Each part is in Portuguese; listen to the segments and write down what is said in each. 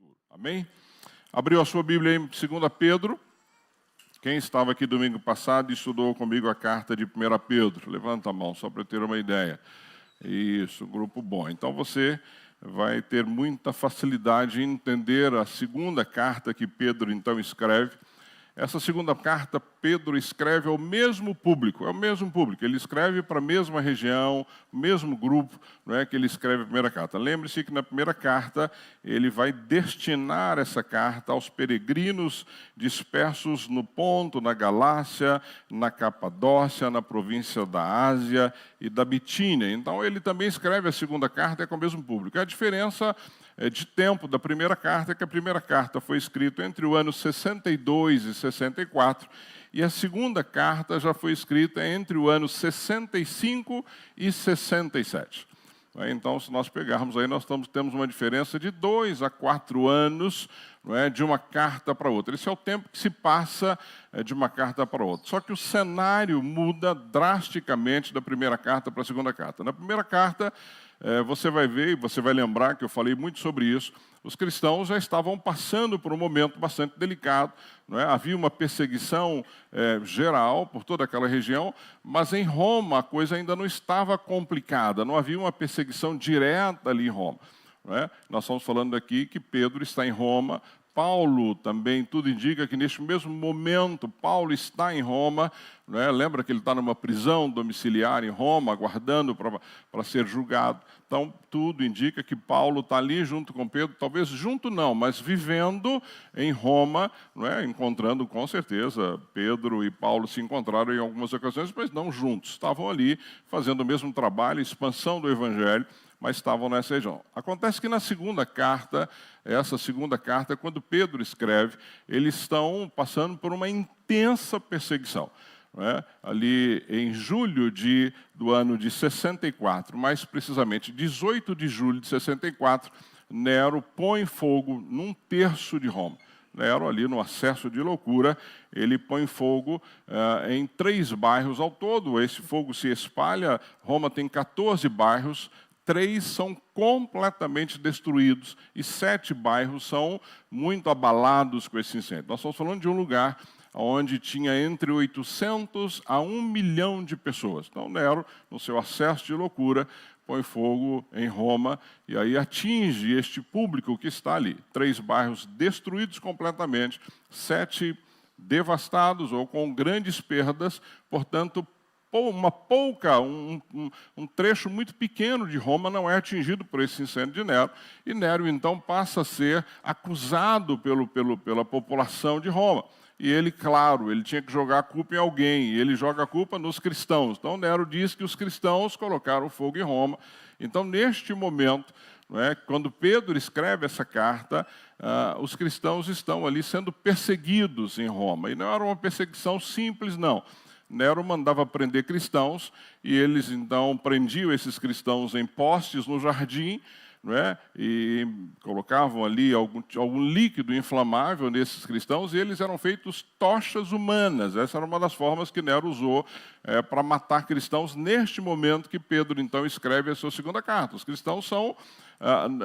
futuro. Amém? Abriu a sua Bíblia em 2 Pedro. Quem estava aqui domingo passado e estudou comigo a carta de 1 Pedro? Levanta a mão, só para eu ter uma ideia. Isso, grupo bom. Então você vai ter muita facilidade em entender a segunda carta que Pedro então escreve. Essa segunda carta, Pedro escreve ao mesmo público, é o mesmo público. Ele escreve para a mesma região, o mesmo grupo, não é que ele escreve a primeira carta. Lembre-se que na primeira carta, ele vai destinar essa carta aos peregrinos dispersos no Ponto, na Galácia, na Capadócia, na província da Ásia e da Bitínia. Então, ele também escreve a segunda carta com o mesmo público. A diferença de tempo da primeira carta é que a primeira carta foi escrita entre o ano 62 e 64, e a segunda carta já foi escrita entre o ano 65 e 67. Então, se nós pegarmos aí, temos uma diferença de 2 a 4 anos, não é, de uma carta para outra. Esse é o tempo que se passa de uma carta para outra. Só que o cenário muda drasticamente da primeira carta para a segunda carta. Na primeira carta, você vai ver e você vai lembrar que eu falei muito sobre isso. Os cristãos já estavam passando por um momento bastante delicado, não é? Havia uma perseguição geral por toda aquela região, mas em Roma a coisa ainda não estava complicada, não havia uma perseguição direta ali em Roma. Não é? Nós estamos falando aqui que Pedro está em Roma, Paulo também, tudo indica que neste mesmo momento Paulo está em Roma, não é? Lembra que ele está numa prisão domiciliar em Roma, aguardando para ser julgado. Então, tudo indica que Paulo está ali junto com Pedro, talvez junto não, mas vivendo em Roma, não é? Encontrando com certeza, Pedro e Paulo se encontraram em algumas ocasiões, mas não juntos, estavam ali fazendo o mesmo trabalho, expansão do Evangelho, mas estavam nessa região. Acontece que na segunda carta, essa segunda carta, quando Pedro escreve, eles estão passando por uma intensa perseguição. Não é? Ali em julho do ano de 64, mais precisamente 18 de julho de 64, Nero põe fogo num terço de Roma. Nero, ali no acesso de loucura, ele põe fogo em 3 bairros ao todo. Esse fogo se espalha, Roma tem 14 bairros, 3 são completamente destruídos e 7 bairros são muito abalados com esse incêndio. Nós estamos falando de um lugar onde tinha entre 800 a 1 milhão de pessoas. Então, Nero, no seu acesso de loucura, põe fogo em Roma e aí atinge este público que está ali. 3 bairros destruídos completamente, 7 devastados ou com grandes perdas, portanto, um trecho muito pequeno de Roma não é atingido por esse incêndio de Nero, e Nero então passa a ser acusado pela população de Roma. E ele, claro, ele tinha que jogar a culpa em alguém, e ele joga a culpa nos cristãos. Então Nero diz que os cristãos colocaram fogo em Roma. Então, neste momento, não é, quando Pedro escreve essa carta, os cristãos estão ali sendo perseguidos em Roma. E não era uma perseguição simples, não. Nero mandava prender cristãos, e eles então prendiam esses cristãos em postes no jardim, não é? E colocavam ali algum líquido inflamável nesses cristãos, e eles eram feitos tochas humanas. Essa era uma das formas que Nero usou para matar cristãos neste momento que Pedro então escreve a sua segunda carta. Os cristãos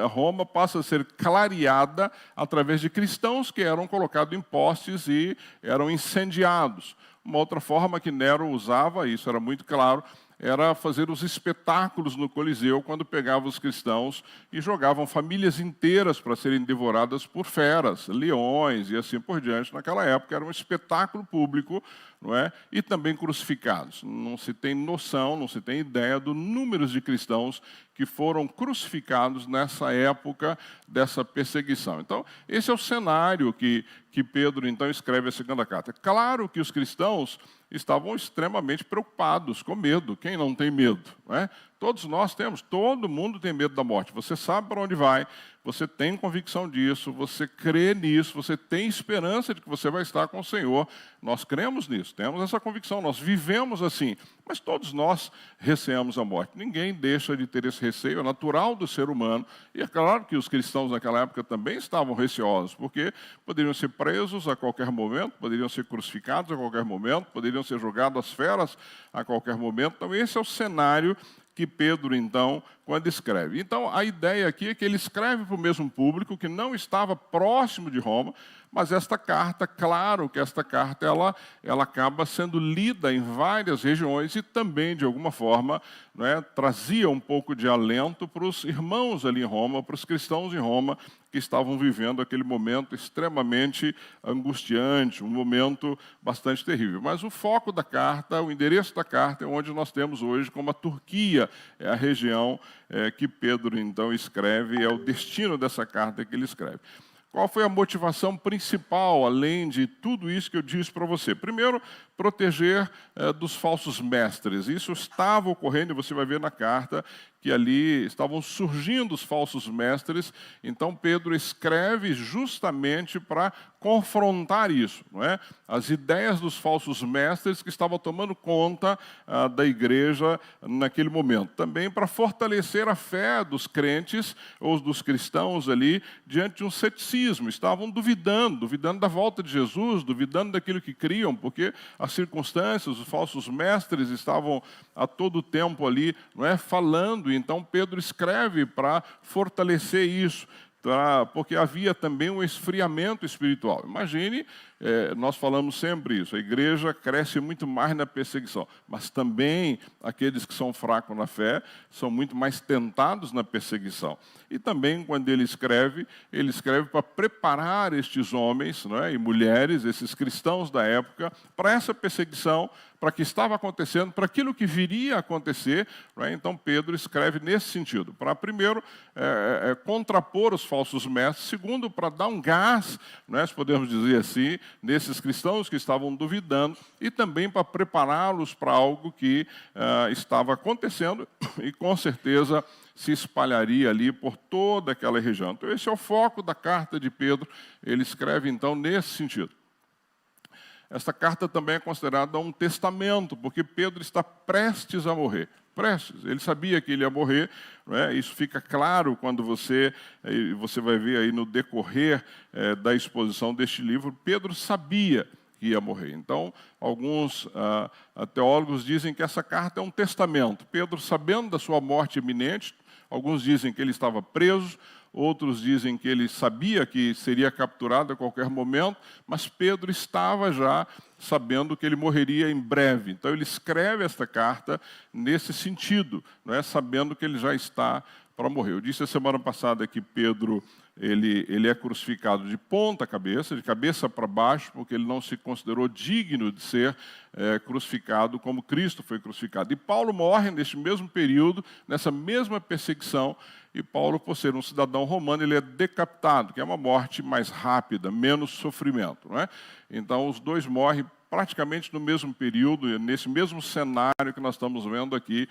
Roma passa a ser clareada através de cristãos que eram colocados em postes e eram incendiados. Uma outra forma que Nero usava, isso era muito claro, era fazer os espetáculos no Coliseu, quando pegava os cristãos e jogavam famílias inteiras para serem devoradas por feras, leões e assim por diante. Naquela época era um espetáculo público, não é? E também crucificados. Não se tem noção, não se tem ideia do número de cristãos que foram crucificados nessa época dessa perseguição. Então, esse é o cenário que Pedro, então, escreve a segunda carta. Claro que os cristãos estavam extremamente preocupados, com medo. Quem não tem medo? Não é? Todos nós temos, todo mundo tem medo da morte. Você sabe para onde vai, você tem convicção disso, você crê nisso, você tem esperança de que você vai estar com o Senhor. Nós cremos nisso, temos essa convicção, nós vivemos assim. Mas todos nós receamos a morte. Ninguém deixa de ter esse receio, é natural do ser humano. E é claro que os cristãos naquela época também estavam receosos, porque poderiam ser presos a qualquer momento, poderiam ser crucificados a qualquer momento, poderiam ser jogados às feras a qualquer momento. Então, esse é o cenário que Pedro, então, quando escreve. Então, a ideia aqui é que ele escreve para o mesmo público que não estava próximo de Roma, mas esta carta, claro que esta carta ela acaba sendo lida em várias regiões e também, de alguma forma, né, trazia um pouco de alento para os irmãos ali em Roma, para os cristãos em Roma, que estavam vivendo aquele momento extremamente angustiante, um momento bastante terrível. Mas o foco da carta, o endereço da carta é onde nós temos hoje como a Turquia, é a região que Pedro então escreve, é o destino dessa carta que ele escreve. Qual foi a motivação principal, além de tudo isso que eu disse para você? Primeiro, proteger dos falsos mestres. Isso estava ocorrendo, e você vai ver na carta que ali estavam surgindo os falsos mestres. Então, Pedro escreve justamente para confrontar isso, não é? As ideias dos falsos mestres que estavam tomando conta da igreja naquele momento. Também para fortalecer a fé dos crentes, ou dos cristãos ali, diante de um ceticismo. Estavam duvidando da volta de Jesus, duvidando daquilo que criam, porque as circunstâncias, os falsos mestres estavam a todo tempo ali, não é, falando. Então Pedro escreve para fortalecer isso, porque havia também um esfriamento espiritual. Imagine, nós falamos sempre isso, a igreja cresce muito mais na perseguição, mas também aqueles que são fracos na fé são muito mais tentados na perseguição. E também, quando ele escreve para preparar estes homens, não é, e mulheres, esses cristãos da época, para essa perseguição, para o que estava acontecendo, para aquilo que viria a acontecer. Não é? Então, Pedro escreve nesse sentido, para, primeiro, contrapor os falsos mestres, segundo, para dar um gás, não é, se podemos dizer assim, nesses cristãos que estavam duvidando, e também para prepará-los para algo que estava acontecendo e, com certeza, se espalharia ali por toda aquela região. Então, esse é o foco da carta de Pedro. Ele escreve, então, nesse sentido. Esta carta também é considerada um testamento, porque Pedro está prestes a morrer. Prestes. Ele sabia que ele ia morrer, não é? Isso fica claro quando você vai ver aí no decorrer da exposição deste livro. Pedro sabia que ia morrer. Então, alguns teólogos dizem que essa carta é um testamento. Pedro, sabendo da sua morte iminente, alguns dizem que ele estava preso, outros dizem que ele sabia que seria capturado a qualquer momento, mas Pedro estava já sabendo que ele morreria em breve. Então ele escreve esta carta nesse sentido, não é? Sabendo que ele já está para morrer. Eu disse a semana passada que Pedro ele é crucificado de ponta cabeça, de cabeça para baixo, porque ele não se considerou digno de ser crucificado como Cristo foi crucificado. E Paulo morre neste mesmo período, nessa mesma perseguição, e Paulo, por ser um cidadão romano, ele é decapitado, que é uma morte mais rápida, menos sofrimento, não é? Então, os dois morrem praticamente no mesmo período, nesse mesmo cenário que nós estamos vendo aqui,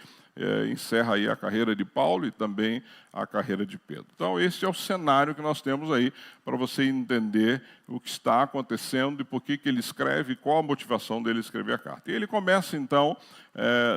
encerra aí a carreira de Paulo e também a carreira de Pedro. Então, esse é o cenário que nós temos aí para você entender o que está acontecendo e por que ele escreve, qual a motivação dele escrever a carta. E ele começa, então,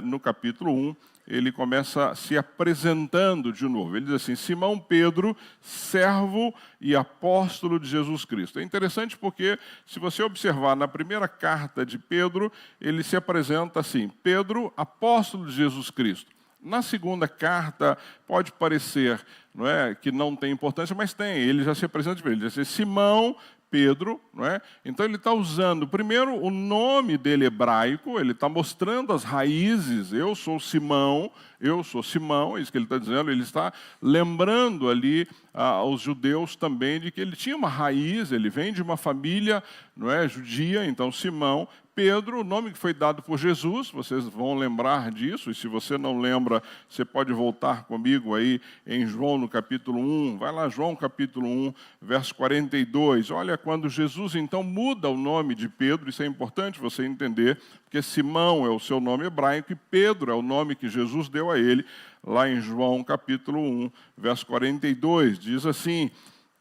no capítulo 1, ele começa se apresentando de novo. Ele diz assim: Simão Pedro, servo e apóstolo de Jesus Cristo. É interessante porque, se você observar na primeira carta de Pedro, ele se apresenta assim: Pedro, apóstolo de Jesus Cristo. Na segunda carta, pode parecer, não é, que não tem importância, mas tem. Ele já se apresenta para ele, diz assim: Simão Pedro, não é? Então ele está usando primeiro o nome dele hebraico, ele está mostrando as raízes. Eu sou Simão, é isso que ele está dizendo. Ele está lembrando ali aos judeus também de que ele tinha uma raiz, ele vem de uma família, não é, judia. Então Simão Pedro, o nome que foi dado por Jesus, vocês vão lembrar disso, e se você não lembra, você pode voltar comigo aí em João no capítulo 1, vai lá, João capítulo 1, verso 42, olha quando Jesus então muda o nome de Pedro. Isso é importante você entender, porque Simão é o seu nome hebraico e Pedro é o nome que Jesus deu a ele, lá em João capítulo 1, verso 42, diz assim: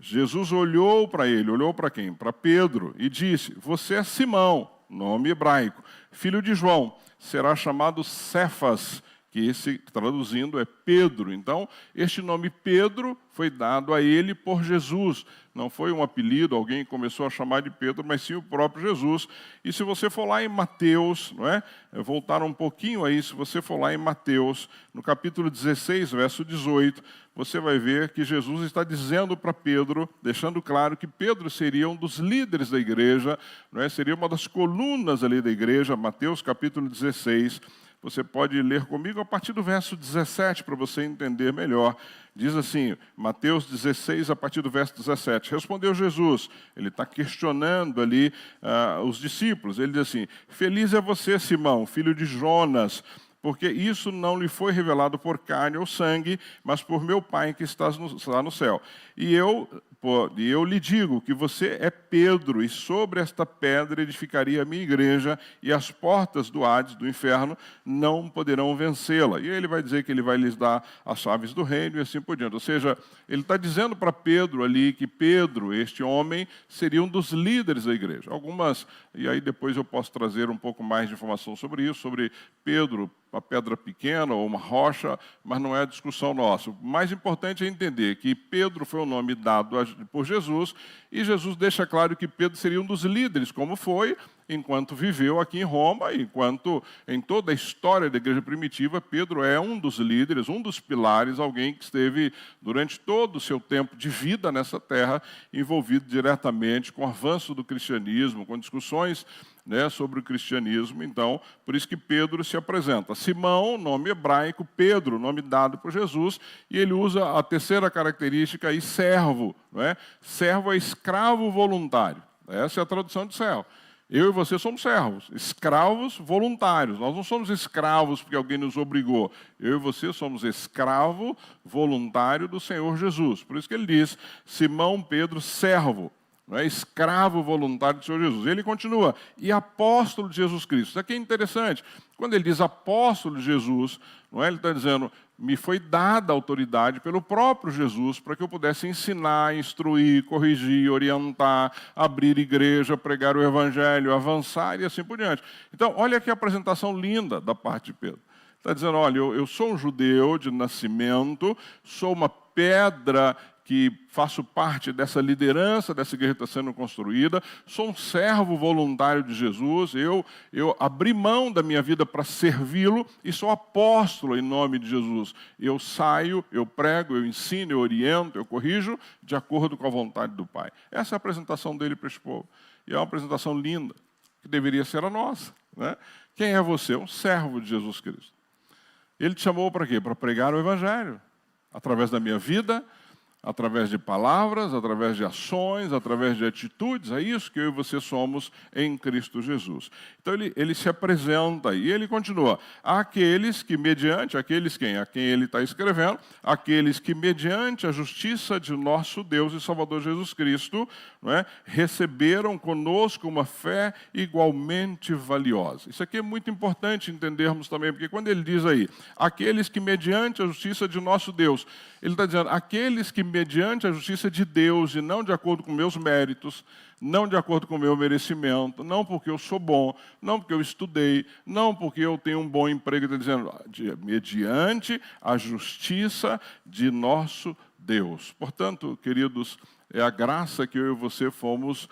Jesus olhou para ele, olhou para quem? Para Pedro, e disse: você é Simão, nome hebraico, filho de João, será chamado Cefas, que esse, traduzindo, é Pedro. Então, este nome Pedro foi dado a ele por Jesus. Não foi um apelido, alguém começou a chamar de Pedro, mas sim o próprio Jesus. E se você for lá em Mateus, não é? Voltar um pouquinho aí, se você for lá em Mateus, no capítulo 16, verso 18, você vai ver que Jesus está dizendo para Pedro, deixando claro que Pedro seria um dos líderes da igreja, não é? Seria uma das colunas ali da igreja. Mateus capítulo 16, você pode ler comigo a partir do verso 17 para você entender melhor. Diz assim, Mateus 16, a partir do verso 17. Respondeu Jesus, ele está questionando ali os discípulos. Ele diz assim, feliz é você, Simão, filho de Jonas, porque isso não lhe foi revelado por carne ou sangue, mas por meu Pai que está no céu. E eu lhe digo que você é Pedro, e sobre esta pedra edificaria a minha igreja, e as portas do Hades, do inferno, não poderão vencê-la. E ele vai dizer que ele vai lhes dar as chaves do reino, e assim por diante. Ou seja, ele está dizendo para Pedro ali que Pedro, este homem, seria um dos líderes da igreja. E aí depois eu posso trazer um pouco mais de informação sobre isso, sobre Pedro, uma pedra pequena ou uma rocha, mas não é a discussão nossa. O mais importante é entender que Pedro foi o nome dado por Jesus, e Jesus deixa claro que Pedro seria um dos líderes, como foi, enquanto viveu aqui em Roma, enquanto em toda a história da igreja primitiva, Pedro é um dos líderes, um dos pilares, alguém que esteve durante todo o seu tempo de vida nessa terra, envolvido diretamente com o avanço do cristianismo, com discussões, né, sobre o cristianismo. Então, por isso que Pedro se apresenta. Simão, nome hebraico, Pedro, nome dado por Jesus, e ele usa a terceira característica aí, servo. Não é? Servo é escravo voluntário. Essa é a tradução de servo. Eu e você somos servos, escravos voluntários. Nós não somos escravos porque alguém nos obrigou. Eu e você somos escravo voluntário do Senhor Jesus. Por isso que ele diz, Simão Pedro, servo. Não é? Escravo voluntário do Senhor Jesus. Ele continua, e apóstolo de Jesus Cristo. Isso aqui é interessante. Quando ele diz apóstolo de Jesus, não é? Ele está dizendo, me foi dada autoridade pelo próprio Jesus para que eu pudesse ensinar, instruir, corrigir, orientar, abrir igreja, pregar o evangelho, avançar e assim por diante. Então, olha que apresentação linda da parte de Pedro. Está dizendo, olha, eu sou um judeu de nascimento, sou uma pedra que faço parte dessa liderança dessa igreja que está sendo construída, sou um servo voluntário de Jesus, eu abri mão da minha vida para servi-lo e sou apóstolo em nome de Jesus. Eu saio, eu prego, eu ensino, eu oriento, eu corrijo de acordo com a vontade do Pai. Essa é a apresentação dele para esse povo. E é uma apresentação linda, que deveria ser a nossa. Né? Quem é você? Um servo de Jesus Cristo. Ele te chamou para quê? Para pregar o Evangelho, através da minha vida, através de palavras, através de ações, através de atitudes. É isso que eu e você somos em Cristo Jesus. Então ele se apresenta e ele continua. Aqueles que mediante, aqueles quem? A quem ele está escrevendo, aqueles que mediante a justiça de nosso Deus e Salvador Jesus Cristo, não é, receberam conosco uma fé igualmente valiosa. Isso aqui é muito importante entendermos também, porque quando ele diz aí, aqueles que mediante a justiça de nosso Deus, ele está dizendo, aqueles que mediante a justiça de Deus e não de acordo com meus méritos, não de acordo com o meu merecimento, não porque eu sou bom, não porque eu estudei, não porque eu tenho um bom emprego, está dizendo, mediante a justiça de nosso Deus. Portanto, queridos, é a graça que eu e você fomos,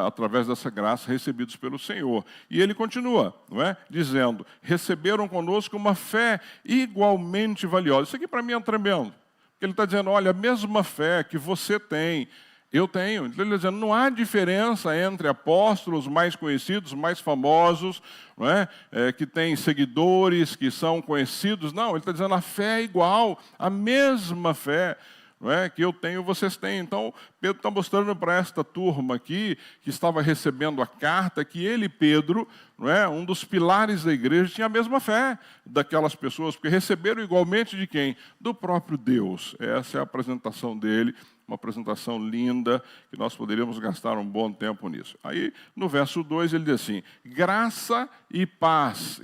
através dessa graça, recebidos pelo Senhor. E ele continua, não é? Dizendo, receberam conosco uma fé igualmente valiosa. Isso aqui para mim é tremendo. Ele está dizendo, olha, a mesma fé que você tem, eu tenho. Ele está dizendo, não há diferença entre apóstolos mais conhecidos, mais famosos, não é? Que têm seguidores, que são conhecidos. Não, ele está dizendo, a fé é igual, a mesma fé. Não é? Que eu tenho, vocês têm. Então, Pedro está mostrando para esta turma aqui, que estava recebendo a carta, que ele, Pedro, não é? Um dos pilares da igreja, tinha a mesma fé daquelas pessoas, porque receberam igualmente de quem? Do próprio Deus. Essa é a apresentação dele, uma apresentação linda, que nós poderíamos gastar um bom tempo nisso. Aí, no verso 2, ele diz assim, graça e paz.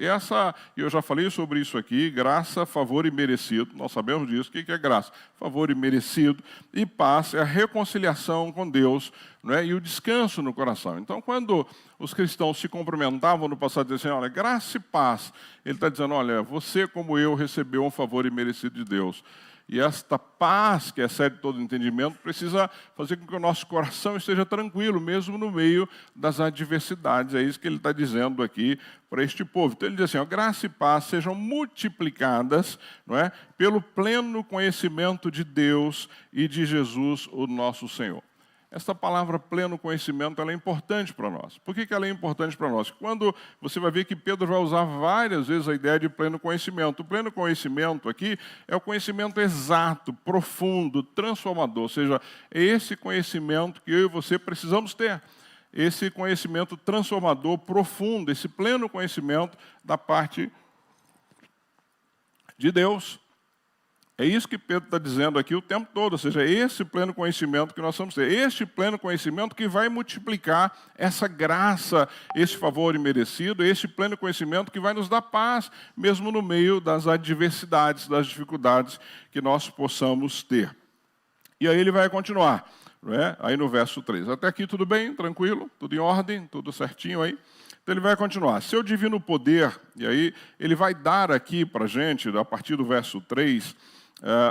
Eu já falei sobre isso aqui, graça, favor e merecido. Nós sabemos disso. O que é graça? Favor e merecido. E paz é a reconciliação com Deus, não é? E o descanso no coração. Então, quando os cristãos se cumprimentavam no passado, diziam assim, olha, graça e paz. Ele está dizendo, olha, você como eu recebeu um favor imerecido de Deus. E esta paz, que excede todo entendimento, precisa fazer com que o nosso coração esteja tranquilo, mesmo no meio das adversidades. É isso que ele está dizendo aqui para este povo. Então ele diz assim, ó, graça e paz sejam multiplicadas, não é, pelo pleno conhecimento de Deus e de Jesus, o nosso Senhor. Esta palavra pleno conhecimento ela é importante para nós. Por que ela é importante para nós? Quando você vai ver que Pedro vai usar várias vezes a ideia de pleno conhecimento. O pleno conhecimento aqui é o conhecimento exato, profundo, transformador. Ou seja, é esse conhecimento que eu e você precisamos ter. Esse conhecimento transformador, profundo, esse pleno conhecimento da parte de Deus. É isso que Pedro está dizendo aqui o tempo todo, ou seja, é esse pleno conhecimento que nós vamos ter, este pleno conhecimento que vai multiplicar essa graça, esse favor imerecido, esse pleno conhecimento que vai nos dar paz, mesmo no meio das adversidades, das dificuldades que nós possamos ter. E aí ele vai continuar, não é? Aí no verso 3. Até aqui tudo bem, tranquilo, tudo em ordem, tudo certinho aí. Então ele vai continuar. Seu divino poder, e aí ele vai dar aqui para a gente, a partir do verso 3,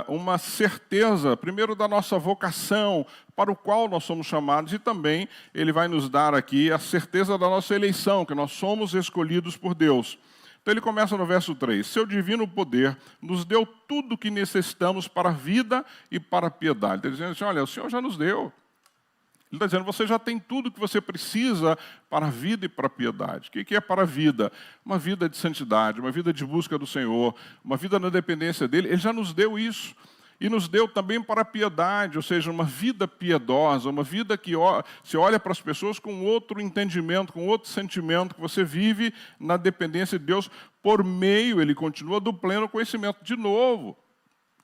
uma certeza, primeiro da nossa vocação, para o qual nós somos chamados, e também ele vai nos dar aqui a certeza da nossa eleição, que nós somos escolhidos por Deus. Então ele começa no verso 3, seu divino poder nos deu tudo o que necessitamos para a vida e para a piedade. Ele está dizendo assim, olha, o Senhor já nos deu. Ele está dizendo, você já tem tudo que você precisa para a vida e para a piedade. O que é para a vida? Uma vida de santidade, uma vida de busca do Senhor, uma vida na dependência dEle. Ele já nos deu isso. E nos deu também para a piedade, ou seja, uma vida piedosa, uma vida que se olha para as pessoas com outro entendimento, com outro sentimento, que você vive na dependência de Deus por meio, ele continua, do pleno conhecimento. De novo,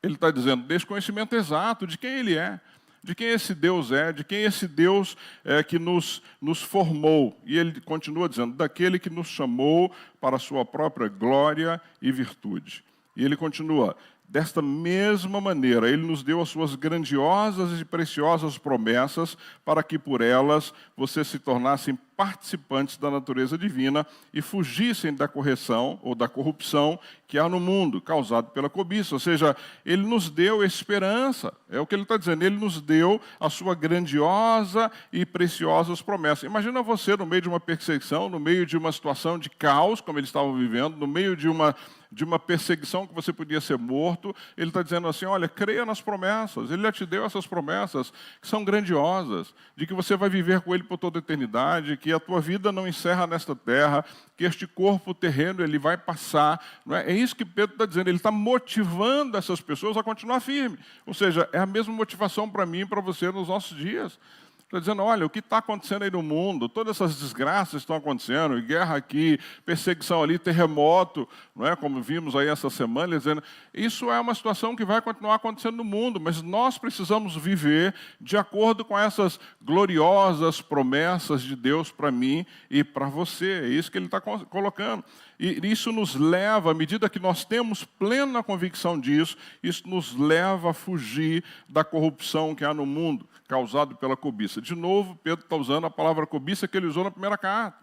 ele está dizendo, desse conhecimento exato de quem Ele é. De quem esse Deus é, de quem esse Deus é que nos formou. E ele continua dizendo, daquele que nos chamou para a sua própria glória e virtude. E ele continua, desta mesma maneira, ele nos deu as suas grandiosas e preciosas promessas para que por elas vocês se tornassem participantes da natureza divina e fugissem da correção ou da corrupção que há no mundo, causado pela cobiça. Ou seja, ele nos deu esperança. É o que ele está dizendo. Ele nos deu a sua grandiosa e preciosas promessas. Imagina você no meio de uma perseguição, no meio de uma situação de caos, como eles estavam vivendo, no meio de uma perseguição que você podia ser morto. Ele está dizendo assim, olha, creia nas promessas. Ele já te deu essas promessas que são grandiosas, de que você vai viver com Ele por toda a eternidade, que a tua vida não encerra nesta terra, que este corpo terreno ele vai passar. Não é? É isso que Pedro está dizendo. Ele está motivando essas pessoas a continuar firme. Ou seja, é a mesma motivação para mim e para você nos nossos dias. Está dizendo, olha, o que está acontecendo aí no mundo, todas essas desgraças estão acontecendo, guerra aqui, perseguição ali, terremoto, não é? Como vimos aí essa semana, dizendo, isso é uma situação que vai continuar acontecendo no mundo, mas nós precisamos viver de acordo com essas gloriosas promessas de Deus para mim e para você. É isso que ele está colocando. E isso nos leva, à medida que nós temos plena convicção disso, isso nos leva a fugir da corrupção que há no mundo, causado pela cobiça. De novo, Pedro está usando a palavra cobiça que ele usou na primeira carta.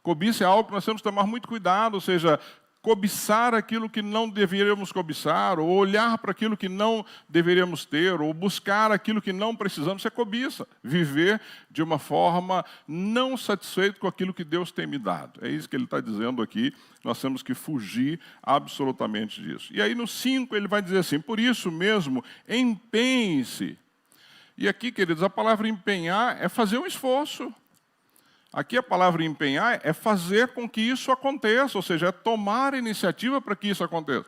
Cobiça é algo que nós temos que tomar muito cuidado, ou seja, cobiçar aquilo que não deveríamos cobiçar, ou olhar para aquilo que não deveríamos ter, ou buscar aquilo que não precisamos, isso é cobiça. Viver de uma forma não satisfeito com aquilo que Deus tem me dado. É isso que ele está dizendo aqui, nós temos que fugir absolutamente disso. E aí no 5 ele vai dizer assim, por isso mesmo, empenhe-se. E aqui, queridos, a palavra empenhar é fazer um esforço. Aqui a palavra empenhar é fazer com que isso aconteça, ou seja, é tomar iniciativa para que isso aconteça.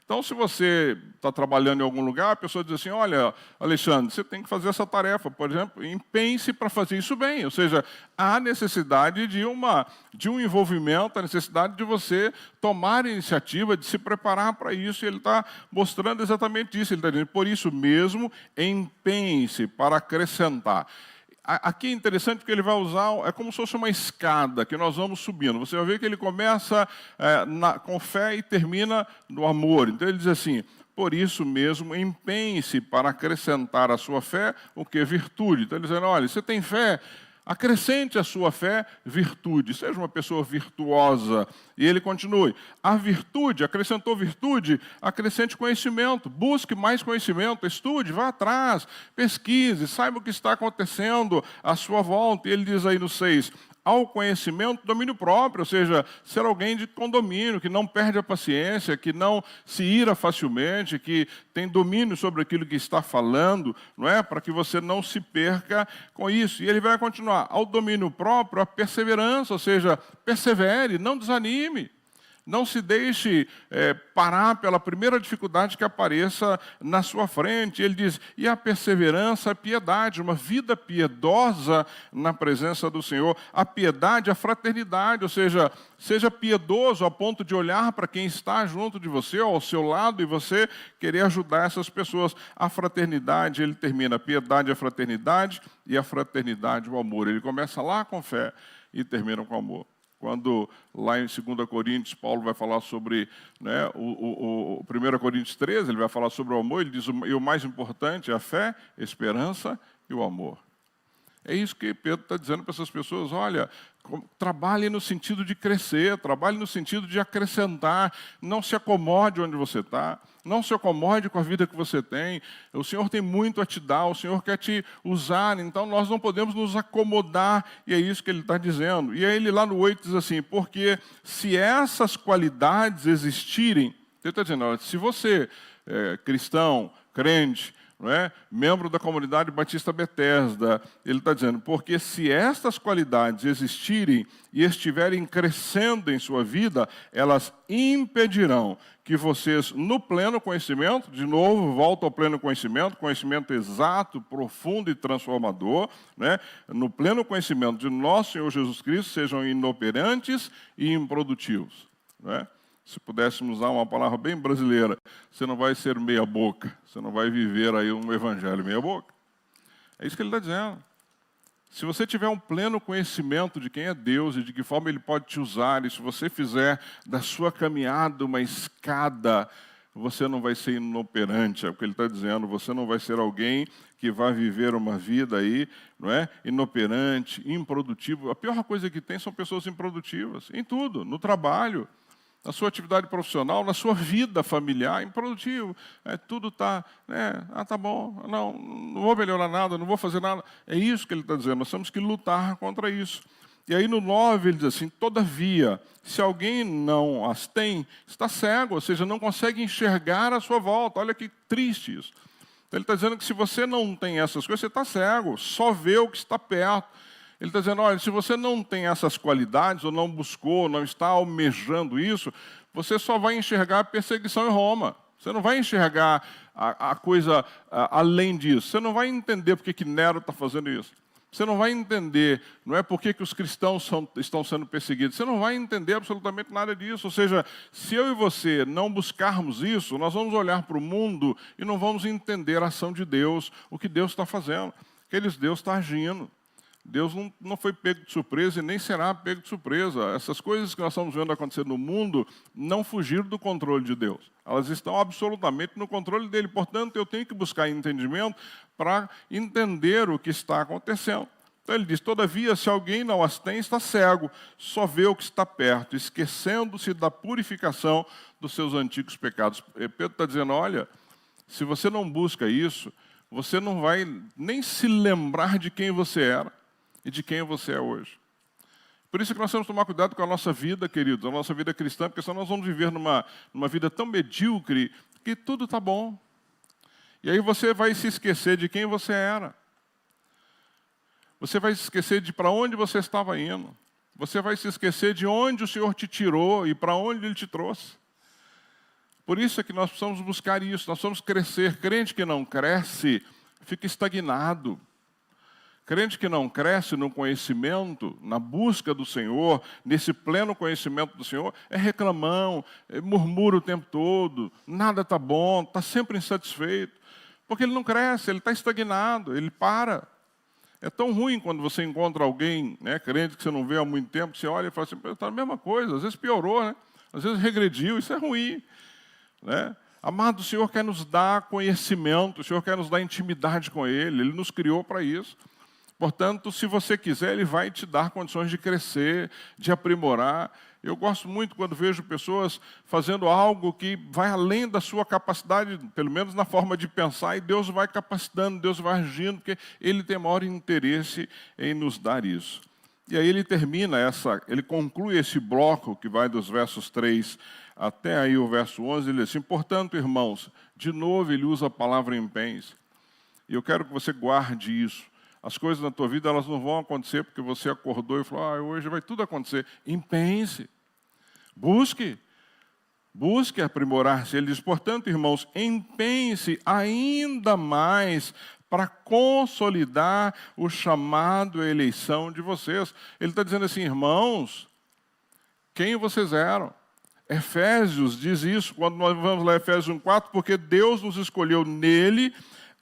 Então, se você está trabalhando em algum lugar, a pessoa diz assim, olha, Alexandre, você tem que fazer essa tarefa, por exemplo, empenhe-se para fazer isso bem. Ou seja, há necessidade de um envolvimento, a necessidade de você tomar a iniciativa, de se preparar para isso. E ele está mostrando exatamente isso. Ele está dizendo, por isso mesmo, empenhe-se para acrescentar. Aqui é interessante porque ele vai usar, é como se fosse uma escada que nós vamos subindo. Você vai ver que ele começa com fé e termina no amor. Então ele diz assim, por isso mesmo, empenhe-se para acrescentar à sua fé o que? Virtude. Então ele diz, olha, você tem fé? Acrescente à sua fé virtude, seja uma pessoa virtuosa. E ele continue, a virtude, acrescentou virtude, acrescente conhecimento, busque mais conhecimento, estude, vá atrás, pesquise, saiba o que está acontecendo à sua volta. E ele diz aí no 6, ao conhecimento, domínio próprio, ou seja, ser alguém de condomínio, que não perde a paciência, que não se ira facilmente, que tem domínio sobre aquilo que está falando, não é? Para que você não se perca com isso. E ele vai continuar, ao domínio próprio, a perseverança, ou seja, persevere, não desanime. Não se deixe parar pela primeira dificuldade que apareça na sua frente. Ele diz, e a perseverança, a piedade, uma vida piedosa na presença do Senhor. A piedade, a fraternidade, ou seja, seja piedoso a ponto de olhar para quem está junto de você, ou ao seu lado, e você querer ajudar essas pessoas. A fraternidade, ele termina, a piedade, a fraternidade, e a fraternidade, o amor. Ele começa lá com fé e termina com amor. Quando lá em 2 Coríntios, Paulo vai falar sobre, né, o 1 Coríntios 13, ele vai falar sobre o amor, ele diz, e o mais importante é a fé, a esperança e o amor. É isso que Pedro está dizendo para essas pessoas, olha, trabalhe no sentido de crescer, trabalhe no sentido de acrescentar, não se acomode onde você está, não se acomode com a vida que você tem, o Senhor tem muito a te dar, o Senhor quer te usar, então nós não podemos nos acomodar, e é isso que ele está dizendo. E aí ele lá no 8 diz assim, porque se essas qualidades existirem, ele está dizendo, olha, se você é cristão, crente, não é? Membro da comunidade Batista Betesda, ele está dizendo, porque se estas qualidades existirem e estiverem crescendo em sua vida, elas impedirão que vocês, no pleno conhecimento, de novo, volta ao pleno conhecimento, conhecimento exato, profundo e transformador, né? No pleno conhecimento de nosso Senhor Jesus Cristo, sejam inoperantes e improdutivos. Não é? Se pudéssemos usar uma palavra bem brasileira, você não vai ser meia boca, você não vai viver aí um evangelho meia boca. É isso que ele está dizendo. Se você tiver um pleno conhecimento de quem é Deus e de que forma Ele pode te usar, e se você fizer da sua caminhada uma escada, você não vai ser inoperante, é o que ele está dizendo, você não vai ser alguém que vai viver uma vida aí, não é? Inoperante, improdutivo. A pior coisa que tem são pessoas improdutivas, em tudo, no trabalho, na sua atividade profissional, na sua vida familiar, improdutivo. Tudo está, tá bom, não vou melhorar nada, não vou fazer nada. É isso que ele está dizendo, nós temos que lutar contra isso. E aí no 9 ele diz assim, todavia, se alguém não as tem, está cego, ou seja, não consegue enxergar a sua volta. Olha que triste isso. Então, ele está dizendo que se você não tem essas coisas, você está cego, só vê o que está perto. Ele está dizendo, olha, se você não tem essas qualidades, ou não buscou, não está almejando isso, você só vai enxergar a perseguição em Roma. Você não vai enxergar a coisa além disso. Você não vai entender por que Nero está fazendo isso. Você não vai entender, não é por que os cristãos estão sendo perseguidos. Você não vai entender absolutamente nada disso. Ou seja, se eu e você não buscarmos isso, nós vamos olhar para o mundo e não vamos entender a ação de Deus, o que Deus está fazendo. Deus está agindo. Deus não foi pego de surpresa e nem será pego de surpresa. Essas coisas que nós estamos vendo acontecer no mundo não fugiram do controle de Deus. Elas estão absolutamente no controle dele. Portanto, eu tenho que buscar entendimento para entender o que está acontecendo. Então ele diz, todavia, se alguém não as tem, está cego, só vê o que está perto, esquecendo-se da purificação dos seus antigos pecados. Pedro está dizendo, olha, se você não busca isso, você não vai nem se lembrar de quem você era e de quem você é hoje. Por isso que nós temos que tomar cuidado com a nossa vida, queridos, a nossa vida cristã, porque senão nós vamos viver numa vida tão medíocre que tudo está bom. E aí você vai se esquecer de quem você era. Você vai se esquecer de para onde você estava indo. Você vai se esquecer de onde o Senhor te tirou e para onde Ele te trouxe. Por isso é que nós precisamos buscar isso, nós precisamos crescer. Crente que não cresce, fica estagnado. Crente que não cresce no conhecimento, na busca do Senhor, nesse pleno conhecimento do Senhor, é reclamão, murmura o tempo todo, nada está bom, está sempre insatisfeito. Porque ele não cresce, ele está estagnado, ele para. É tão ruim quando você encontra alguém, né, crente que você não vê há muito tempo, você olha e fala assim, está a mesma coisa, às vezes piorou, né? Às vezes regrediu, isso é ruim. Né? Amado, o Senhor quer nos dar conhecimento, o Senhor quer nos dar intimidade com Ele nos criou para isso. Portanto, se você quiser, Ele vai te dar condições de crescer, de aprimorar. Eu gosto muito quando vejo pessoas fazendo algo que vai além da sua capacidade, pelo menos na forma de pensar, e Deus vai capacitando, Deus vai agindo, porque Ele tem maior interesse em nos dar isso. E aí ele conclui esse bloco que vai dos versos 3 até aí o verso 11, ele diz assim, portanto, irmãos, de novo ele usa a palavra empenhe-se. E eu quero que você guarde isso. As coisas na tua vida, elas não vão acontecer porque você acordou e falou, hoje vai tudo acontecer. Empenhe-se. Busque aprimorar-se. Ele diz, portanto, irmãos, empenhe-se ainda mais para consolidar o chamado e a eleição de vocês. Ele está dizendo assim, irmãos, quem vocês eram? Efésios diz isso, quando nós vamos lá Efésios 1:4, porque Deus nos escolheu nele,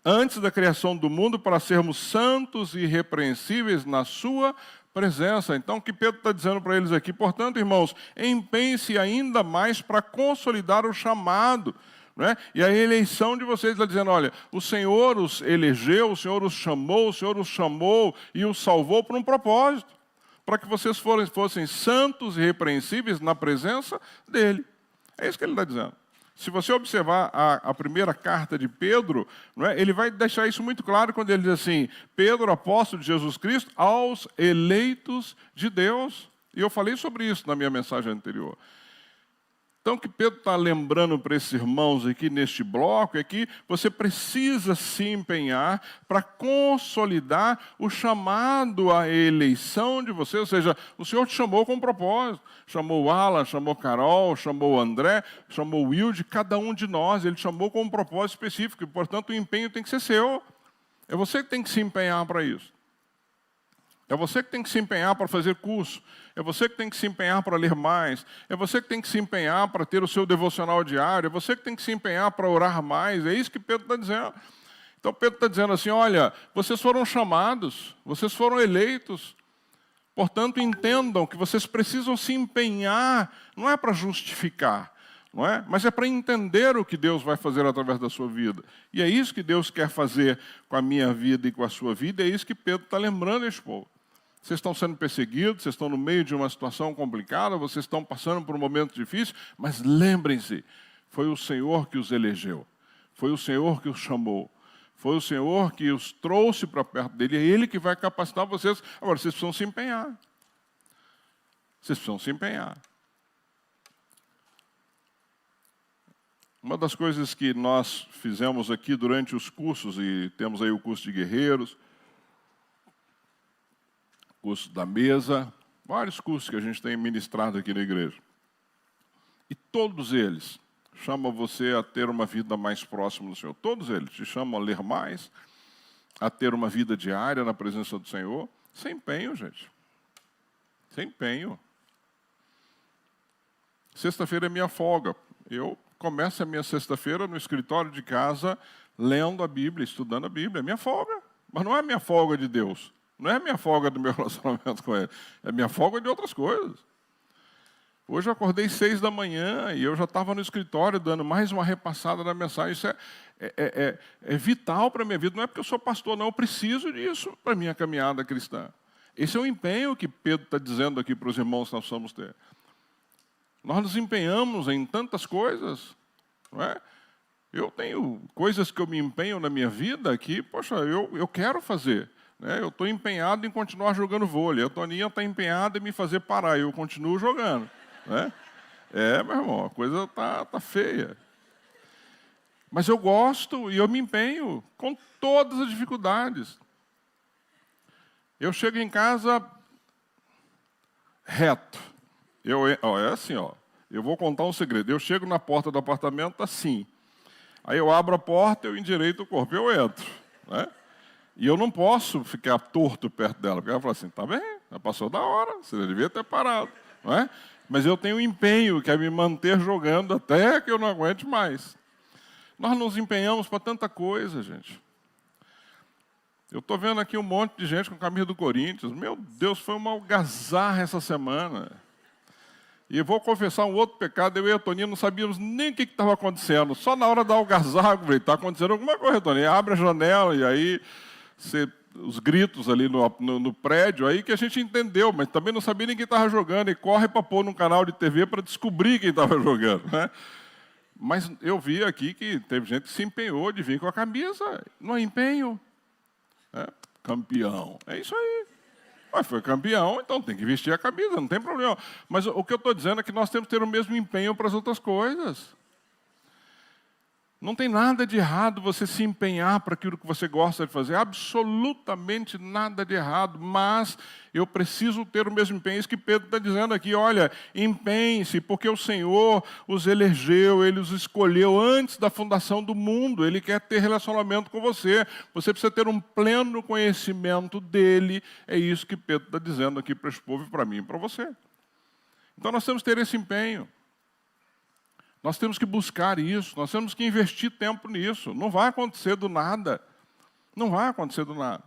antes da criação do mundo, para sermos santos e irrepreensíveis na sua presença. Então, o que Pedro está dizendo para eles aqui? Portanto, irmãos, empenhe-se ainda mais para consolidar o chamado, né? E a eleição de vocês. Está dizendo, olha, o Senhor os elegeu, o Senhor os chamou e os salvou por um propósito, para que vocês fossem santos e irrepreensíveis na presença dele. É isso que ele está dizendo. Se você observar a primeira carta de Pedro, não é, ele vai deixar isso muito claro quando ele diz assim, Pedro, apóstolo de Jesus Cristo, aos eleitos de Deus. E eu falei sobre isso na minha mensagem anterior. Então, o que Pedro está lembrando para esses irmãos aqui neste bloco é que você precisa se empenhar para consolidar o chamado à eleição de você. Ou seja, o Senhor te chamou com um propósito. Chamou Alan, chamou Carol, chamou André, chamou Wilde, cada um de nós. Ele chamou com um propósito específico. E, portanto, o empenho tem que ser seu. É você que tem que se empenhar para isso. É você que tem que se empenhar para fazer curso. É você que tem que se empenhar para ler mais. É você que tem que se empenhar para ter o seu devocional diário. É você que tem que se empenhar para orar mais. É isso que Pedro está dizendo. Então Pedro está dizendo assim, olha, vocês foram chamados, vocês foram eleitos. Portanto, entendam que vocês precisam se empenhar, não é para justificar, não é? Mas é para entender o que Deus vai fazer através da sua vida. E é isso que Deus quer fazer com a minha vida e com a sua vida. É isso que Pedro está lembrando esse povo. Vocês estão sendo perseguidos, vocês estão no meio de uma situação complicada, vocês estão passando por um momento difícil, mas lembrem-se, foi o Senhor que os elegeu, foi o Senhor que os chamou, foi o Senhor que os trouxe para perto dele, é Ele que vai capacitar vocês. Agora, vocês precisam se empenhar. Vocês precisam se empenhar. Uma das coisas que nós fizemos aqui durante os cursos, e temos aí o curso de guerreiros, curso da mesa, vários cursos que a gente tem ministrado aqui na igreja. E todos eles chamam você a ter uma vida mais próxima do Senhor. Todos eles te chamam a ler mais, a ter uma vida diária na presença do Senhor. Sem empenho, gente. Sem empenho. Sexta-feira é minha folga. Eu começo a minha sexta-feira no escritório de casa, lendo a Bíblia, estudando a Bíblia. É minha folga. Mas não é a minha folga de Deus. Não é a minha folga do meu relacionamento com Ele. É a minha folga de outras coisas. Hoje eu acordei 6 da manhã e eu já estava no escritório dando mais uma repassada na mensagem. Isso é vital para a minha vida. Não é porque eu sou pastor, não. Eu preciso disso para a minha caminhada cristã. Esse é o empenho que Pedro está dizendo aqui para os irmãos que nós precisamos ter. Nós nos empenhamos em tantas coisas, não é? Eu tenho coisas que eu me empenho na minha vida que, poxa, eu quero fazer. Eu estou empenhado em continuar jogando vôlei. A Toninha está empenhada em me fazer parar. E eu continuo jogando. Né? Meu irmão, a coisa tá feia. Mas eu gosto e eu me empenho com todas as dificuldades. Eu chego em casa reto. É assim, ó. Eu vou contar um segredo. Eu chego na porta do apartamento assim. Aí eu abro a porta, eu endireito o corpo, eu entro. Né? E eu não posso ficar torto perto dela, porque ela fala assim, tá bem, já passou da hora, você devia ter parado. Não é? Mas eu tenho um empenho, que é me manter jogando até que eu não aguente mais. Nós nos empenhamos para tanta coisa, gente. Eu estou vendo aqui um monte de gente com camisa do Corinthians. Meu Deus, foi uma algazarra essa semana. E eu vou confessar um outro pecado. Eu e a Toninha não sabíamos nem o que estava acontecendo. Só na hora da algazarra, eu falei, está acontecendo alguma coisa, Toninha. Abre a janela e aí os gritos ali no prédio, aí que a gente entendeu, mas também não sabia nem quem estava jogando. E corre para pôr num canal de TV para descobrir quem estava jogando. Né? Mas eu vi aqui que teve gente que se empenhou de vir com a camisa. Não é empenho. Campeão. É isso aí. Mas foi campeão, então tem que vestir a camisa, não tem problema. Mas o que eu estou dizendo é que nós temos que ter o mesmo empenho para as outras coisas. Não tem nada de errado você se empenhar para aquilo que você gosta de fazer, absolutamente nada de errado, mas eu preciso ter o mesmo empenho. Isso que Pedro está dizendo aqui, olha, empenhe-se, porque o Senhor os elegeu, Ele os escolheu antes da fundação do mundo, Ele quer ter relacionamento com você, você precisa ter um pleno conhecimento dEle, é isso que Pedro está dizendo aqui para esse povo, para mim e para você. Então nós temos que ter esse empenho. Nós temos que buscar isso, nós temos que investir tempo nisso. Não vai acontecer do nada. Não vai acontecer do nada.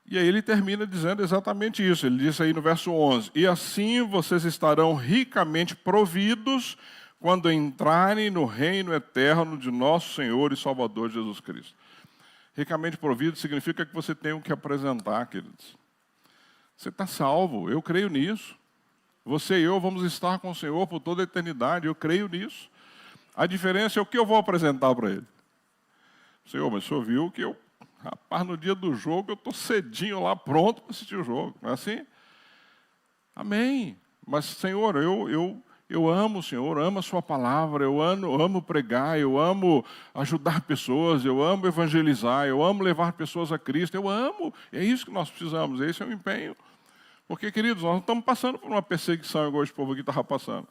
E aí ele termina dizendo exatamente isso. Ele diz aí no verso 11, e assim vocês estarão ricamente providos quando entrarem no reino eterno de nosso Senhor e Salvador Jesus Cristo. Ricamente provido significa que você tem o que apresentar, queridos. Você está salvo, eu creio nisso. Você e eu vamos estar com o Senhor por toda a eternidade, eu creio nisso. A diferença é o que eu vou apresentar para Ele. Senhor, mas o Senhor viu que rapaz, no dia do jogo, eu estou cedinho lá, pronto para assistir o jogo. Não é assim? Amém. Mas, Senhor, eu amo o Senhor, amo a Sua palavra, eu amo pregar, eu amo ajudar pessoas, eu amo evangelizar, eu amo levar pessoas a Cristo, eu amo. É isso que nós precisamos, esse é o empenho. Porque, queridos, nós não estamos passando por uma perseguição igual esse povo aqui estava passando.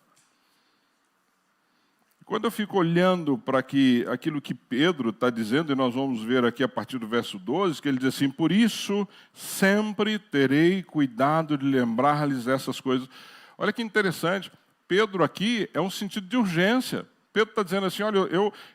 Quando eu fico olhando para aquilo que Pedro está dizendo, e nós vamos ver aqui a partir do verso 12, que ele diz assim, por isso sempre terei cuidado de lembrar-lhes essas coisas. Olha que interessante, Pedro aqui é um sentido de urgência. Pedro está dizendo assim, olha,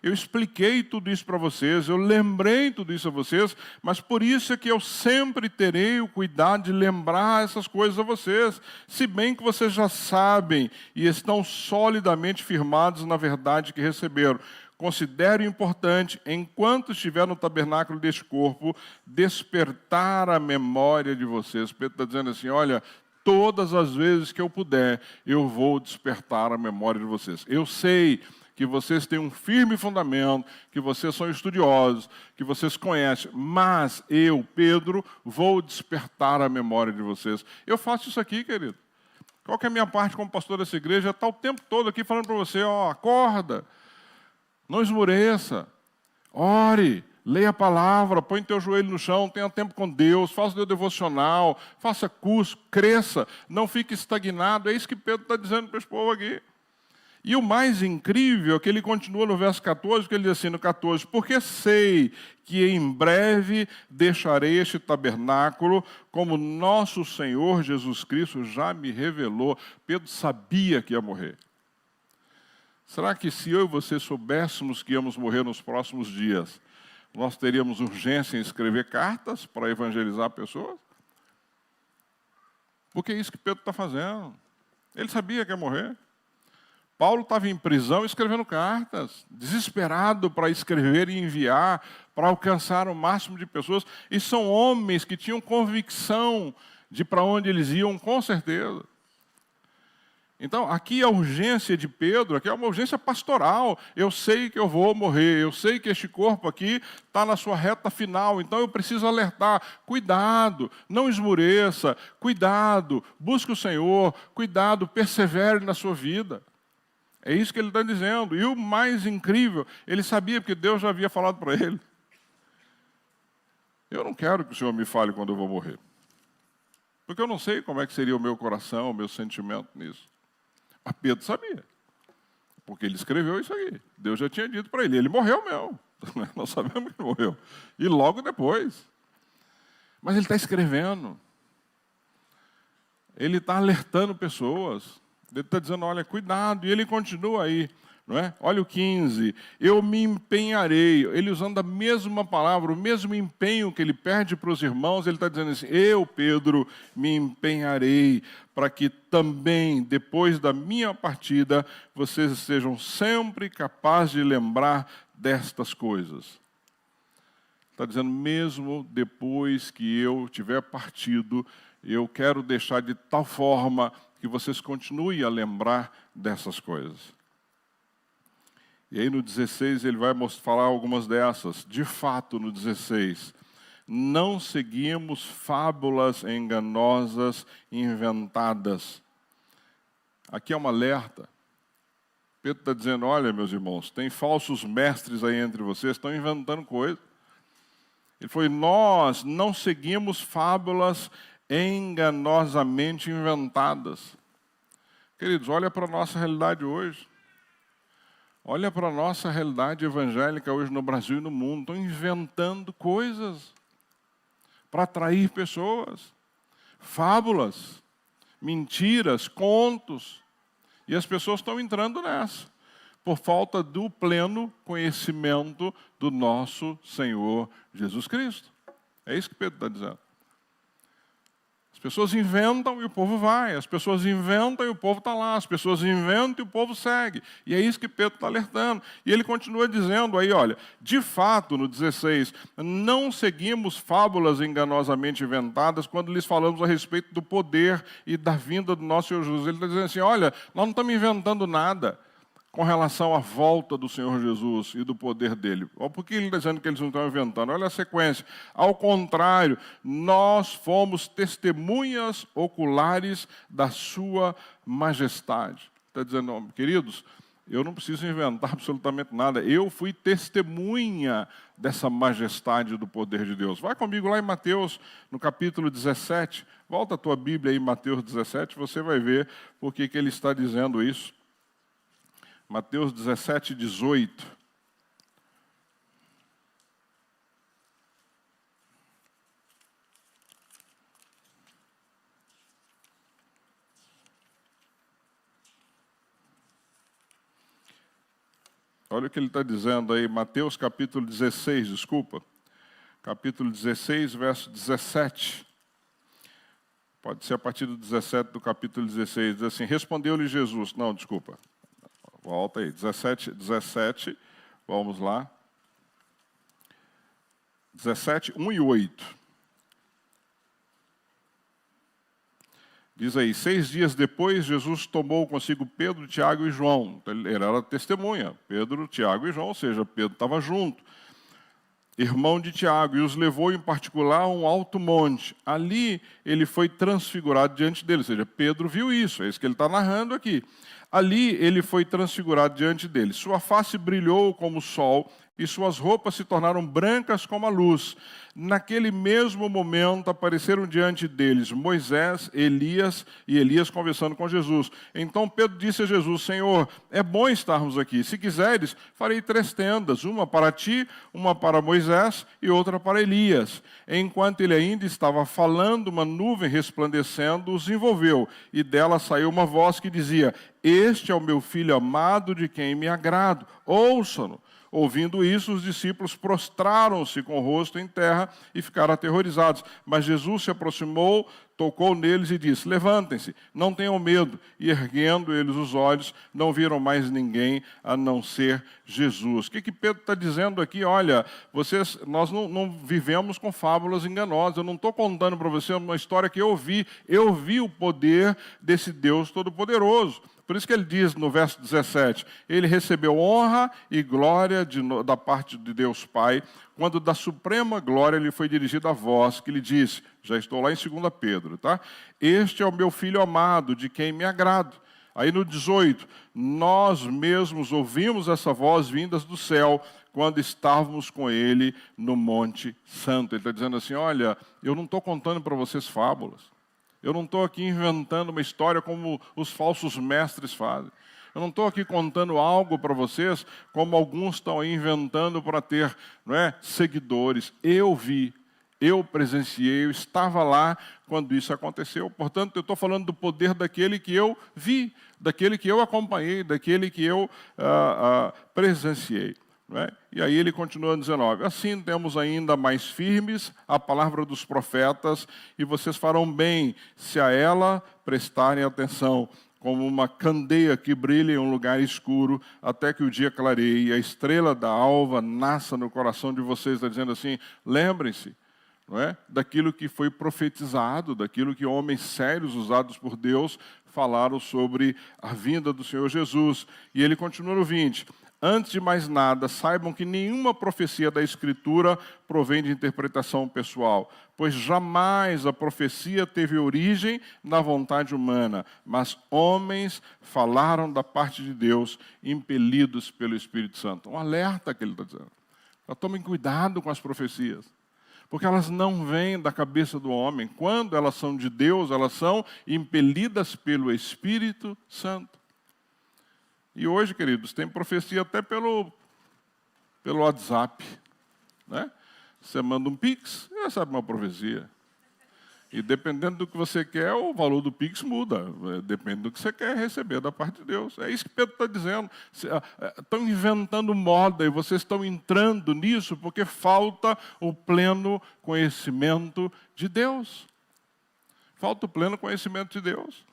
eu expliquei tudo isso para vocês, eu lembrei tudo isso a vocês, mas por isso é que eu sempre terei o cuidado de lembrar essas coisas a vocês, se bem que vocês já sabem e estão solidamente firmados na verdade que receberam. Considero importante, enquanto estiver no tabernáculo deste corpo, despertar a memória de vocês. Pedro está dizendo assim, olha, todas as vezes que eu puder, eu vou despertar a memória de vocês. Eu sei que vocês têm um firme fundamento, que vocês são estudiosos, que vocês conhecem, mas eu, Pedro, vou despertar a memória de vocês. Eu faço isso aqui, querido. Qual que é a minha parte como pastor dessa igreja? Está o tempo todo aqui falando para você, ó, acorda, não esmoreça, ore, leia a palavra, põe teu joelho no chão, tenha tempo com Deus, faça o teu devocional, faça curso, cresça, não fique estagnado. É isso que Pedro está dizendo para esse povo aqui. E o mais incrível é que ele continua no verso 14, que ele diz assim no 14, porque sei que em breve deixarei este tabernáculo, como nosso Senhor Jesus Cristo já me revelou. Pedro sabia que ia morrer. Será que se eu e você soubéssemos que íamos morrer nos próximos dias, nós teríamos urgência em escrever cartas para evangelizar pessoas? Porque é isso que Pedro está fazendo. Ele sabia que ia morrer. Paulo estava em prisão escrevendo cartas, desesperado para escrever e enviar, para alcançar o máximo de pessoas. E são homens que tinham convicção de para onde eles iam, com certeza. Então, aqui a urgência de Pedro, aqui é uma urgência pastoral. Eu sei que eu vou morrer, eu sei que este corpo aqui está na sua reta final, então eu preciso alertar. Cuidado, não esmoreça, cuidado, busque o Senhor, cuidado, persevere na sua vida. É isso que ele está dizendo. E o mais incrível, ele sabia, porque Deus já havia falado para ele. Eu não quero que o Senhor me fale quando eu vou morrer. Porque eu não sei como é que seria o meu coração, o meu sentimento nisso. Mas Pedro sabia. Porque ele escreveu isso aqui. Deus já tinha dito para ele. Ele morreu mesmo. Nós sabemos que ele morreu. E logo depois. Mas ele está escrevendo. Ele está alertando pessoas. Ele está dizendo, olha, cuidado. E ele continua aí. Não é? Olha o 15. Eu me empenharei. Ele usando a mesma palavra, o mesmo empenho que ele perde para os irmãos, ele está dizendo assim, eu, Pedro, me empenharei para que também, depois da minha partida, vocês sejam sempre capazes de lembrar destas coisas. Está dizendo, mesmo depois que eu tiver partido, eu quero deixar de tal forma que vocês continuem a lembrar dessas coisas. E aí no 16 ele vai falar algumas dessas. De fato, no 16, não seguimos fábulas enganosas inventadas. Aqui é um alerta. Pedro está dizendo, olha, meus irmãos, tem falsos mestres aí entre vocês, estão inventando coisas. Ele foi, nós não seguimos fábulas enganosamente inventadas. Queridos, olha para a nossa realidade hoje. Olha para a nossa realidade evangélica hoje no Brasil e no mundo. Estão inventando coisas para atrair pessoas. Fábulas, mentiras, contos. E as pessoas estão entrando nessa, por falta do pleno conhecimento do nosso Senhor Jesus Cristo. É isso que Pedro está dizendo. As pessoas inventam e o povo vai. As pessoas inventam e o povo está lá. As pessoas inventam e o povo segue. E é isso que Pedro está alertando. E ele continua dizendo aí, olha, de fato, no 16, não seguimos fábulas enganosamente inventadas quando lhes falamos a respeito do poder e da vinda do nosso Senhor Jesus. Ele está dizendo assim, olha, nós não estamos inventando nada com relação à volta do Senhor Jesus e do poder dele. Por que ele está dizendo que eles não estão inventando? Olha a sequência. Ao contrário, nós fomos testemunhas oculares da sua majestade. Está dizendo, queridos, eu não preciso inventar absolutamente nada. Eu fui testemunha dessa majestade do poder de Deus. Vai comigo lá em Mateus, no capítulo 17. Volta a tua Bíblia aí em Mateus 17, você vai ver por que ele está dizendo isso. Mateus 17, 18. Olha o que ele está dizendo aí, Mateus capítulo 16, desculpa. Capítulo 16, verso 17. Pode ser a partir do 17 do capítulo 16. Diz assim, respondeu-lhe Jesus. Não, desculpa. Volta aí, 17, vamos lá. 17, 1 e 8. Diz aí, 6 dias depois, Jesus tomou consigo Pedro, Tiago e João. Ele era testemunha, Pedro, Tiago e João, ou seja, Pedro estava junto. Irmão de Tiago, e os levou em particular a um alto monte. Ali ele foi transfigurado diante dele, ou seja, Pedro viu isso, é isso que ele está narrando aqui. Ali ele foi transfigurado diante dele. Sua face brilhou como o sol e suas roupas se tornaram brancas como a luz. Naquele mesmo momento apareceram diante deles Moisés, Elias e Elias conversando com Jesus. Então Pedro disse a Jesus, Senhor, é bom estarmos aqui. Se quiseres, farei 3 tendas, uma para ti, uma para Moisés e outra para Elias. Enquanto ele ainda estava falando, uma nuvem resplandecendo os envolveu, e dela saiu uma voz que dizia, este é o meu filho amado de quem me agrado, ouçam-no. Ouvindo isso, os discípulos prostraram-se com o rosto em terra e ficaram aterrorizados. Mas Jesus se aproximou, tocou neles e disse, levantem-se, não tenham medo. E erguendo eles os olhos, não viram mais ninguém a não ser Jesus. O que Pedro está dizendo aqui? Olha, nós não vivemos com fábulas enganosas. Eu não estou contando para você uma história que eu vi. Eu vi o poder desse Deus Todo-Poderoso. Por isso que ele diz no verso 17, ele recebeu honra e glória da parte de Deus Pai, quando da suprema glória lhe foi dirigida a voz, que lhe disse, já estou lá em 2 Pedro, tá? Este é o meu filho amado, de quem me agrado. Aí no 18, nós mesmos ouvimos essa voz vindas do céu, quando estávamos com ele no Monte Santo. Ele está dizendo assim, olha, eu não estou contando para vocês fábulas. Eu não estou aqui inventando uma história como os falsos mestres fazem. Eu não estou aqui contando algo para vocês como alguns estão aí inventando para ter, não é, seguidores. Eu vi, eu presenciei, eu estava lá quando isso aconteceu. Portanto, eu estou falando do poder daquele que eu vi, daquele que eu acompanhei, daquele que eu presenciei. Não é? E aí ele continua no 19. Assim temos ainda mais firmes a palavra dos profetas, e vocês farão bem se a ela prestarem atenção, como uma candeia que brilha em um lugar escuro, até que o dia clareie e a estrela da alva nasça no coração de vocês. Está dizendo assim, lembrem-se, não é, daquilo que foi profetizado, daquilo que homens sérios usados por Deus falaram sobre a vinda do Senhor Jesus. E ele continua no 20. Antes de mais nada, saibam que nenhuma profecia da Escritura provém de interpretação pessoal, pois jamais a profecia teve origem na vontade humana, mas homens falaram da parte de Deus, impelidos pelo Espírito Santo. Um alerta que ele está dizendo. Então, tomem cuidado com as profecias, porque elas não vêm da cabeça do homem. Quando elas são de Deus, elas são impelidas pelo Espírito Santo. E hoje, queridos, tem profecia até pelo WhatsApp. Né? Você manda um Pix e recebe uma profecia. E dependendo do que você quer, o valor do Pix muda. Depende do que você quer receber da parte de Deus. É isso que Pedro está dizendo. Estão inventando moda e vocês estão entrando nisso porque falta o pleno conhecimento de Deus. Falta o pleno conhecimento de Deus.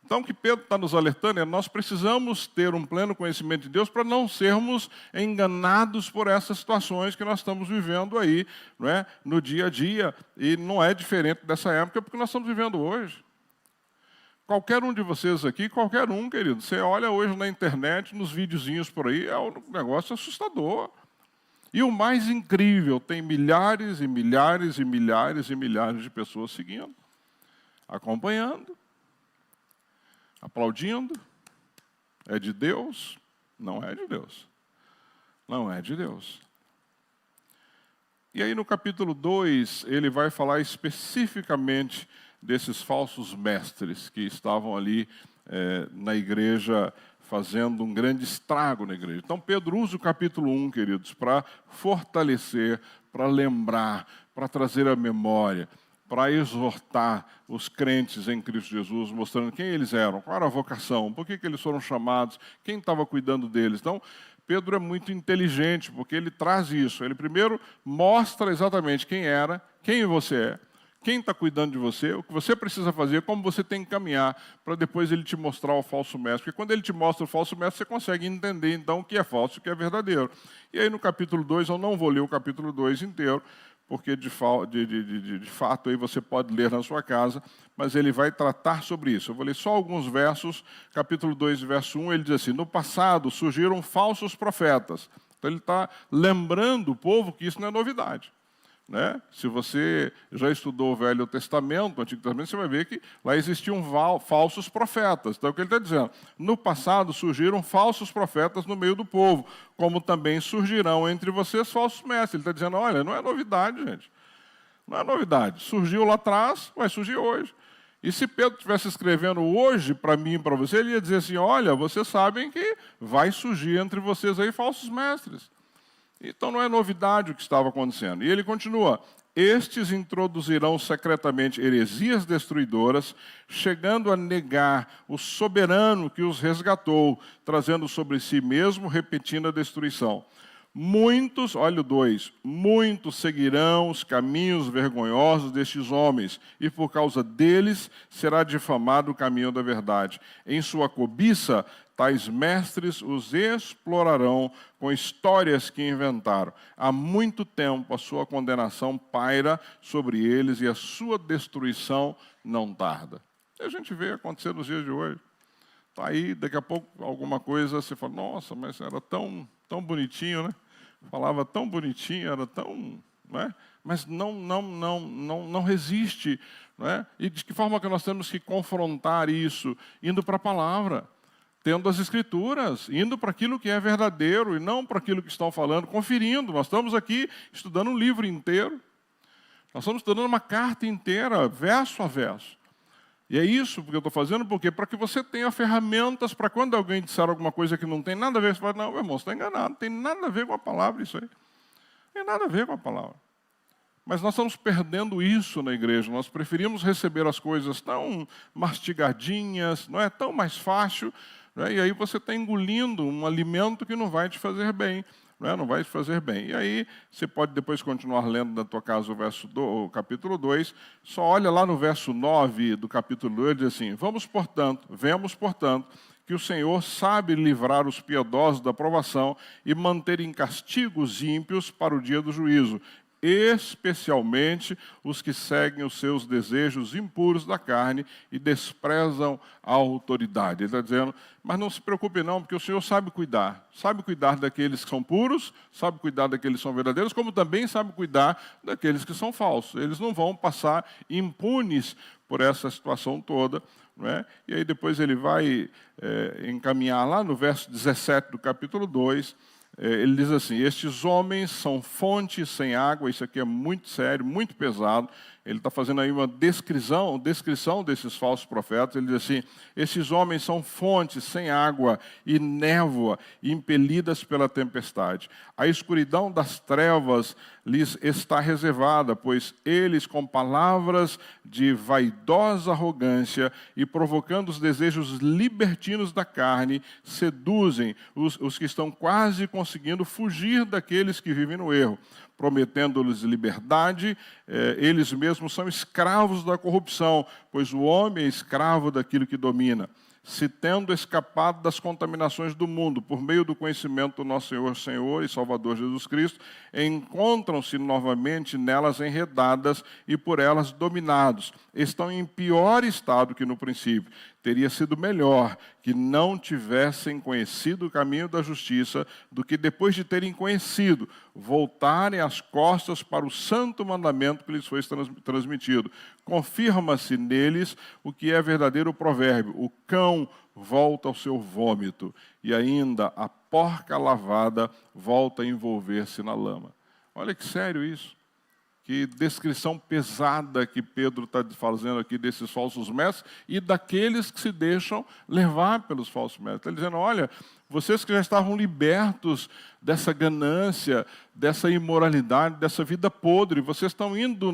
Então, o que Pedro está nos alertando é que nós precisamos ter um pleno conhecimento de Deus para não sermos enganados por essas situações que nós estamos vivendo aí, não é? No dia a dia. E não é diferente dessa época porque nós estamos vivendo hoje. Qualquer um de vocês aqui, qualquer um, querido, você olha hoje na internet, nos videozinhos por aí, é um negócio assustador. E o mais incrível, tem milhares e milhares e milhares e milhares de pessoas seguindo, acompanhando, aplaudindo. É de Deus? Não é de Deus. Não é de Deus. E aí no capítulo 2, ele vai falar especificamente desses falsos mestres que estavam ali na igreja, fazendo um grande estrago na igreja. Então Pedro usa o capítulo 1, queridos, para fortalecer, para lembrar, para trazer à memória, para exortar os crentes em Cristo Jesus, mostrando quem eles eram, qual era a vocação, por que eles foram chamados, quem estava cuidando deles. Então, Pedro é muito inteligente, porque ele traz isso. Ele primeiro mostra exatamente quem era, quem você é, quem está cuidando de você, o que você precisa fazer, como você tem que caminhar, para depois ele te mostrar o falso mestre. Porque quando ele te mostra o falso mestre, você consegue entender, então, o que é falso e o que é verdadeiro. E aí, no capítulo 2, eu não vou ler o capítulo 2 inteiro, porque de fato aí você pode ler na sua casa, mas ele vai tratar sobre isso. Eu vou ler só alguns versos, capítulo 2, verso 1, ele diz assim, no passado surgiram falsos profetas. Então ele está lembrando o povo que isso não é novidade. Né? Se você já estudou o Velho Testamento, o Antigo Testamento, você vai ver que lá existiam falsos profetas. Então, o que ele está dizendo? No passado surgiram falsos profetas no meio do povo, como também surgirão entre vocês falsos mestres. Ele está dizendo, olha, não é novidade, gente. Não é novidade. Surgiu lá atrás, vai surgir hoje. E se Pedro estivesse escrevendo hoje para mim e para você, ele ia dizer assim, olha, vocês sabem que vai surgir entre vocês aí falsos mestres. Então não é novidade o que estava acontecendo. E ele continua, estes introduzirão secretamente heresias destruidoras, chegando a negar o soberano que os resgatou, trazendo sobre si mesmo, repetindo a destruição. Muitos, olha o 2, muitos seguirão os caminhos vergonhosos destes homens, e por causa deles será difamado o caminho da verdade. Em sua cobiça, tais mestres os explorarão com histórias que inventaram. Há muito tempo a sua condenação paira sobre eles e a sua destruição não tarda. E a gente vê acontecer nos dias de hoje. Está aí, daqui a pouco, alguma coisa, você fala, nossa, mas era tão bonitinho, né? Falava tão bonitinho, era tão... Não é? Mas não resiste. Não é? E de que forma que nós temos que confrontar isso? Indo para a palavra, tendo as Escrituras, indo para aquilo que é verdadeiro e não para aquilo que estão falando, conferindo. Nós estamos aqui estudando um livro inteiro. Nós estamos estudando uma carta inteira, verso a verso. E é isso que eu estou fazendo, porque para que você tenha ferramentas para quando alguém disser alguma coisa que não tem nada a ver, você fala, não, meu irmão, você está enganado, não tem nada a ver com a palavra isso aí. Não tem nada a ver com a palavra. Mas nós estamos perdendo isso na igreja, nós preferimos receber as coisas tão mastigadinhas, não é tão mais fácil, né? E aí você está engolindo um alimento que não vai te fazer bem. Não vai te fazer bem. E aí, você pode depois continuar lendo na tua casa o capítulo 2, só olha lá no verso 9 do capítulo 2, diz assim, vemos, portanto, que o Senhor sabe livrar os piedosos da provação e manter em castigo os ímpios para o dia do juízo, especialmente os que seguem os seus desejos impuros da carne e desprezam a autoridade. Ele está dizendo, mas não se preocupe não, porque o Senhor sabe cuidar daqueles que são puros, sabe cuidar daqueles que são verdadeiros, como também sabe cuidar daqueles que são falsos. Eles não vão passar impunes por essa situação toda. Não é? E aí depois ele vai encaminhar lá no verso 17 do capítulo 2, ele diz assim, estes homens são fontes sem água, isso aqui é muito sério, muito pesado. Ele está fazendo aí uma descrição desses falsos profetas. Ele diz assim, esses homens são fontes sem água e névoa, impelidas pela tempestade. A escuridão das trevas lhes está reservada, pois eles, com palavras de vaidosa arrogância e provocando os desejos libertinos da carne, seduzem os que estão quase conseguindo fugir daqueles que vivem no erro. Prometendo-lhes liberdade, eles mesmos são escravos da corrupção, pois o homem é escravo daquilo que domina. Se tendo escapado das contaminações do mundo, por meio do conhecimento do nosso Senhor e Salvador Jesus Cristo, encontram-se novamente nelas enredadas e por elas dominados. Estão em pior estado que no princípio. Teria sido melhor que não tivessem conhecido o caminho da justiça do que, depois de terem conhecido, voltarem as costas para o santo mandamento que lhes foi transmitido. Confirma-se neles o que é verdadeiro provérbio. O cão volta ao seu vômito, e ainda a porca lavada volta a envolver-se na lama. Olha que sério isso. Que descrição pesada que Pedro está fazendo aqui desses falsos mestres e daqueles que se deixam levar pelos falsos mestres. Está dizendo, olha, vocês que já estavam libertos dessa ganância, dessa imoralidade, dessa vida podre, vocês estão indo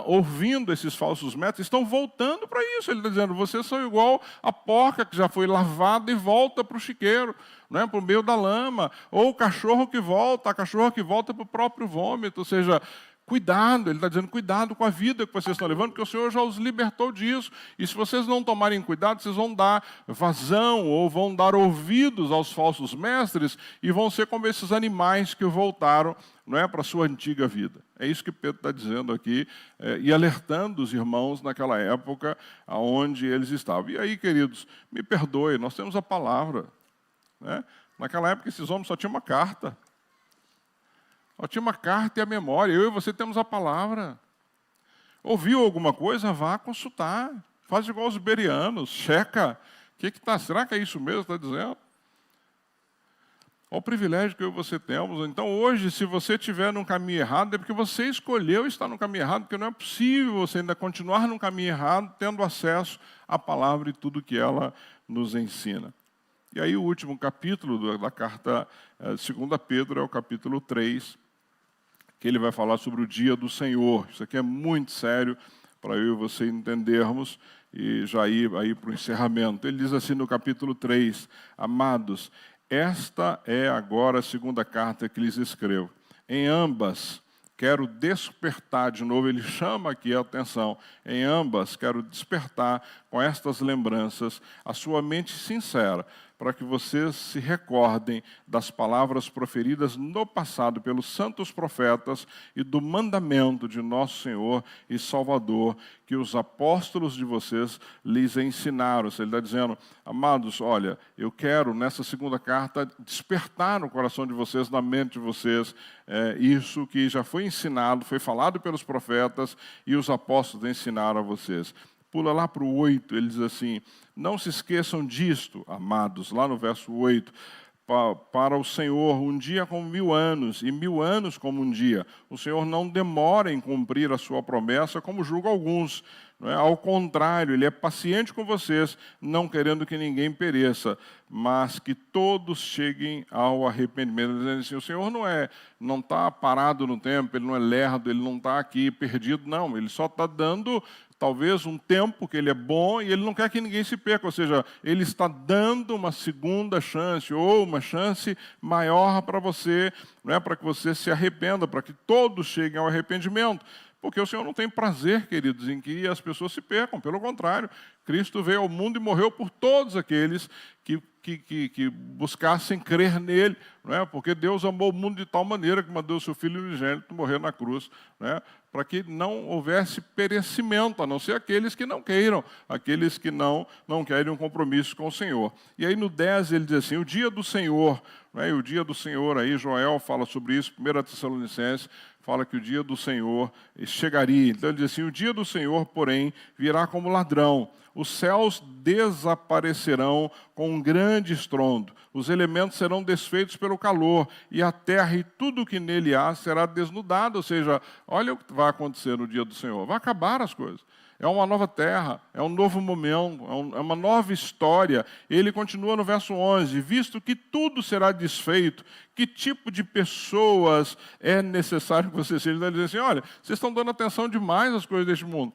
ouvindo esses falsos mestres, estão voltando para isso. Ele está dizendo, vocês são igual a porca que já foi lavada e volta para o chiqueiro, não é? Para o meio da lama, ou o cachorro que volta, a cachorra que volta para o próprio vômito, ou seja, cuidado, ele está dizendo, cuidado com a vida que vocês estão levando, porque o Senhor já os libertou disso. E se vocês não tomarem cuidado, vocês vão dar vazão ou vão dar ouvidos aos falsos mestres e vão ser como esses animais que voltaram, não é, para a sua antiga vida. É isso que Pedro está dizendo aqui e alertando os irmãos naquela época onde eles estavam. E aí, queridos, me perdoe, nós temos a palavra. Né? Naquela época, esses homens só tinham uma carta. Só tinha uma carta e a memória. Eu e você temos a palavra. Ouviu alguma coisa? Vá consultar. Faz igual os bereanos. Checa. Será que é isso mesmo que está dizendo? Olha o privilégio que eu e você temos. Então, hoje, se você estiver num caminho errado, é porque você escolheu estar no caminho errado, porque não é possível você ainda continuar no caminho errado, tendo acesso à palavra e tudo que ela nos ensina. E aí, o último capítulo da carta 2 Pedro é o capítulo 3, que ele vai falar sobre o dia do Senhor. Isso aqui é muito sério para eu e você entendermos e já ir para o encerramento. Ele diz assim no capítulo 3, amados, esta é agora a segunda carta que lhes escrevo. Em ambas, quero despertar, de novo ele chama aqui a atenção, em ambas quero despertar com estas lembranças a sua mente sincera, para que vocês se recordem das palavras proferidas no passado pelos santos profetas e do mandamento de nosso Senhor e Salvador, que os apóstolos de vocês lhes ensinaram. Ele está dizendo, amados, olha, eu quero, nessa segunda carta, despertar no coração de vocês, na mente de vocês, isso que já foi ensinado, foi falado pelos profetas e os apóstolos ensinaram a vocês. Pula lá para o 8, ele diz assim, não se esqueçam disto, amados, lá no verso 8, para o Senhor um dia como 1000 anos, e 1000 anos como um dia. O Senhor não demora em cumprir a sua promessa, como julgam alguns. Não é? Ao contrário, Ele é paciente com vocês, não querendo que ninguém pereça, mas que todos cheguem ao arrependimento. Dizendo assim, o Senhor não está parado no tempo, Ele não é lerdo, Ele não está aqui perdido, não. Ele só está dando talvez um tempo que Ele é bom e Ele não quer que ninguém se perca. Ou seja, Ele está dando uma segunda chance ou uma chance maior para você, não é? Para que você se arrependa, para que todos cheguem ao arrependimento. Porque o Senhor não tem prazer, queridos, em que as pessoas se percam. Pelo contrário, Cristo veio ao mundo e morreu por todos aqueles que buscassem crer nele. Não é? Porque Deus amou o mundo de tal maneira que mandou o seu Filho unigênito morrer na cruz, não é? Para que não houvesse perecimento, a não ser aqueles que não queiram, aqueles que não querem um compromisso com o Senhor. E aí no 10 ele diz assim, o dia do Senhor, não é? E o dia do Senhor, aí Joel fala sobre isso, 1 Tessalonicenses, fala que o dia do Senhor chegaria. Então ele diz assim, o dia do Senhor, porém, virá como ladrão. Os céus desaparecerão com um grande estrondo. Os elementos serão desfeitos pelo calor, e a terra e tudo o que nele há será desnudado. Ou seja, olha o que vai acontecer no dia do Senhor. Vai acabar as coisas. É uma nova terra, é um novo momento, é uma nova história. Ele continua no verso 11, visto que tudo será desfeito, que tipo de pessoas é necessário que vocês sejam? Ele diz assim, olha, vocês estão dando atenção demais às coisas deste mundo.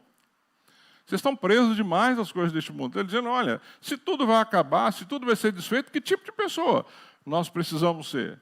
Vocês estão presos demais às coisas deste mundo. Ele dizendo, olha, se tudo vai acabar, se tudo vai ser desfeito, que tipo de pessoa nós precisamos ser?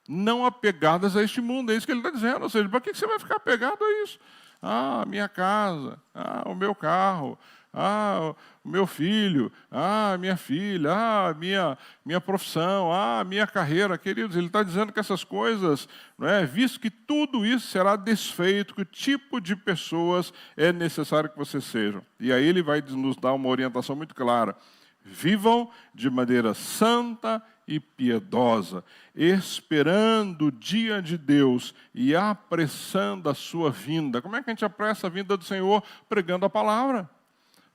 Não apegadas a este mundo, é isso que ele está dizendo. Ou seja, para que você vai ficar apegado a isso? Ah, a minha casa, ah, o meu carro, ah, o meu filho, ah, a minha filha, ah, a minha profissão, ah, a minha carreira. Queridos, ele está dizendo que essas coisas, não é? Visto que tudo isso será desfeito, que tipo de pessoas é necessário que vocês sejam. E aí ele vai nos dar uma orientação muito clara. Vivam de maneira santa e piedosa, esperando o dia de Deus e apressando a sua vinda. Como é que a gente apressa a vinda do Senhor? Pregando a palavra.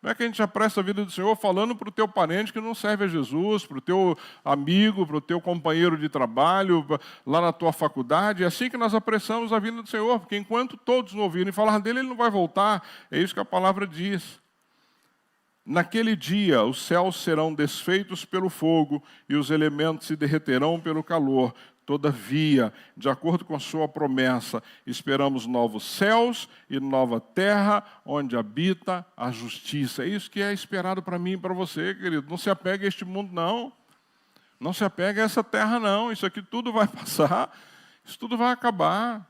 Como é que a gente apressa a vida do Senhor? Falando para o teu parente que não serve a Jesus, para o teu amigo, para o teu companheiro de trabalho, lá na tua faculdade. É assim que nós apressamos a vinda do Senhor, porque enquanto todos não ouvirem falar dele, ele não vai voltar. É isso que a palavra diz. Naquele dia, os céus serão desfeitos pelo fogo e os elementos se derreterão pelo calor. Todavia, de acordo com a sua promessa, esperamos novos céus e nova terra, onde habita a justiça. É isso que é esperado para mim e para você, querido. Não se apegue a este mundo, não. Não se apegue a essa terra, não. Isso aqui tudo vai passar. Isso tudo vai acabar.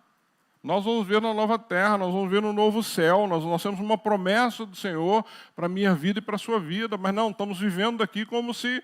Nós vamos ver na nova terra, nós vamos ver no novo céu, nós temos uma promessa do Senhor para a minha vida e para a sua vida, mas não, estamos vivendo aqui como se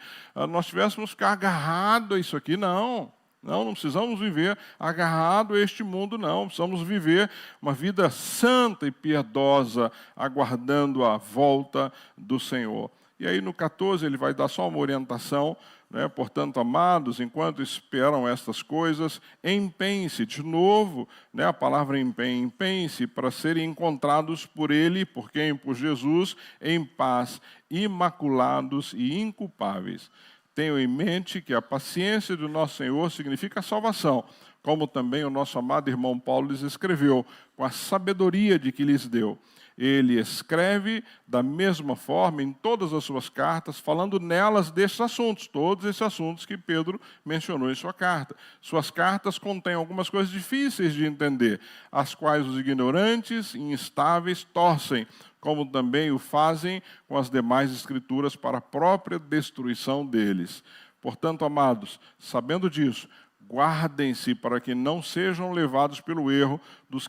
nós tivéssemos que ficar agarrados a isso aqui, não. Não precisamos viver agarrado a este mundo, não. Precisamos viver uma vida santa e piedosa, aguardando a volta do Senhor. E aí no 14 ele vai dar só uma orientação, né? Portanto, amados, enquanto esperam estas coisas, empenhem-se, de novo, né? A palavra empenhem-se para serem encontrados por Ele, por quem? Por Jesus, em paz, imaculados e inculpáveis. Tenham em mente que a paciência do nosso Senhor significa a salvação, como também o nosso amado irmão Paulo lhes escreveu, com a sabedoria de que lhes deu. Ele escreve da mesma forma em todas as suas cartas, falando nelas desses assuntos, todos esses assuntos que Pedro mencionou em sua carta. Suas cartas contêm algumas coisas difíceis de entender, as quais os ignorantes e instáveis torcem, como também o fazem com as demais escrituras para a própria destruição deles. Portanto, amados, sabendo disso, guardem-se para que não sejam levados pelo erro dos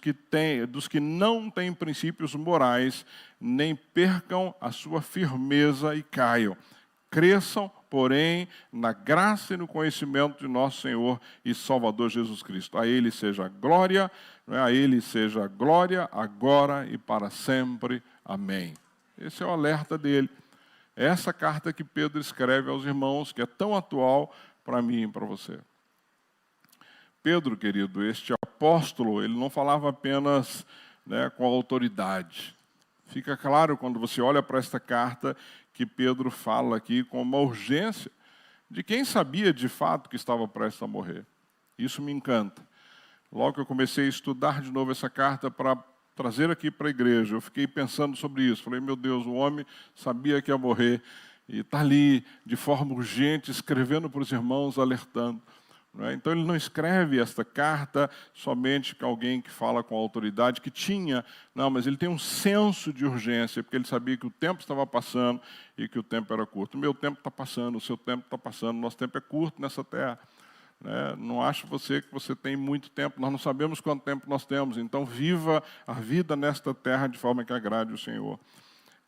que não têm princípios morais, nem percam a sua firmeza e caiam. Cresçam, porém, na graça e no conhecimento de nosso Senhor e Salvador Jesus Cristo. A Ele seja glória, a Ele seja glória, agora e para sempre. Amém. Esse é o alerta dele. Essa carta que Pedro escreve aos irmãos, que é tão atual para mim e para você. Pedro, querido, este apóstolo, ele não falava apenas, né, com autoridade. Fica claro quando você olha para esta carta que Pedro fala aqui com uma urgência de quem sabia de fato que estava prestes a morrer. Isso me encanta. Logo que eu comecei a estudar de novo essa carta para trazer aqui para a igreja, eu fiquei pensando sobre isso. Falei, meu Deus, o homem sabia que ia morrer e está ali, de forma urgente, escrevendo para os irmãos, alertando. Então, ele não escreve esta carta somente com alguém que fala com autoridade, que tinha, não, mas ele tem um senso de urgência, porque ele sabia que o tempo estava passando e que o tempo era curto. O meu tempo está passando, o seu tempo está passando, o nosso tempo é curto nessa terra. Não ache você que você tem muito tempo, nós não sabemos quanto tempo nós temos, então viva a vida nesta terra de forma que agrade o Senhor.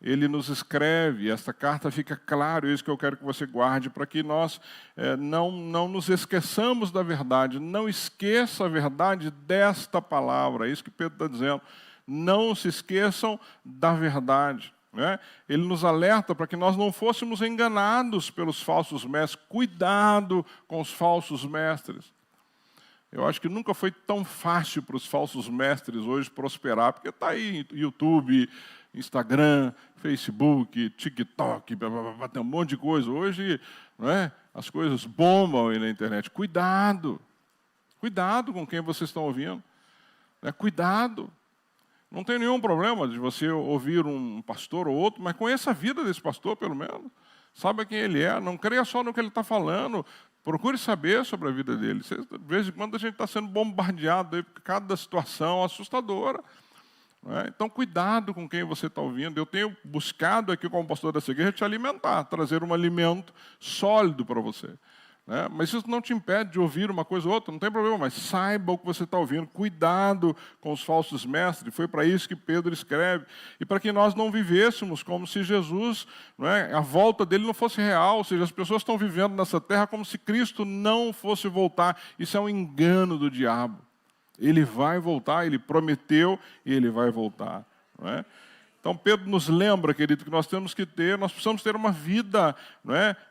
Ele nos escreve, esta carta fica claro, é isso que eu quero que você guarde, para que nós não nos esqueçamos da verdade, não esqueça a verdade desta palavra, é isso que Pedro está dizendo. Não se esqueçam da verdade. Ele nos alerta para que nós não fôssemos enganados pelos falsos mestres. Cuidado com os falsos mestres. Eu acho que nunca foi tão fácil para os falsos mestres hoje prosperar, porque está aí YouTube, Instagram, Facebook, TikTok, tem um monte de coisa. Hoje, as coisas bombam aí na internet. Cuidado. Cuidado com quem vocês estão ouvindo. Cuidado. Não tem nenhum problema de você ouvir um pastor ou outro, mas conheça a vida desse pastor, pelo menos. Saiba quem ele é, não creia só no que ele está falando. Procure saber sobre a vida dele. De vez em quando a gente está sendo bombardeado aí por cada situação assustadora. Então, cuidado com quem você está ouvindo. Eu tenho buscado aqui, como pastor dessa igreja, te alimentar, trazer um alimento sólido para você. Mas isso não te impede de ouvir uma coisa ou outra, não tem problema, mas saiba o que você está ouvindo, cuidado com os falsos mestres, foi para isso que Pedro escreve, e para que nós não vivêssemos como se Jesus, a volta dele não fosse real, ou seja, as pessoas estão vivendo nessa terra como se Cristo não fosse voltar, isso é um engano do diabo, ele vai voltar, ele prometeu e ele vai voltar, Então, Pedro nos lembra, querido, que nós precisamos ter uma vida,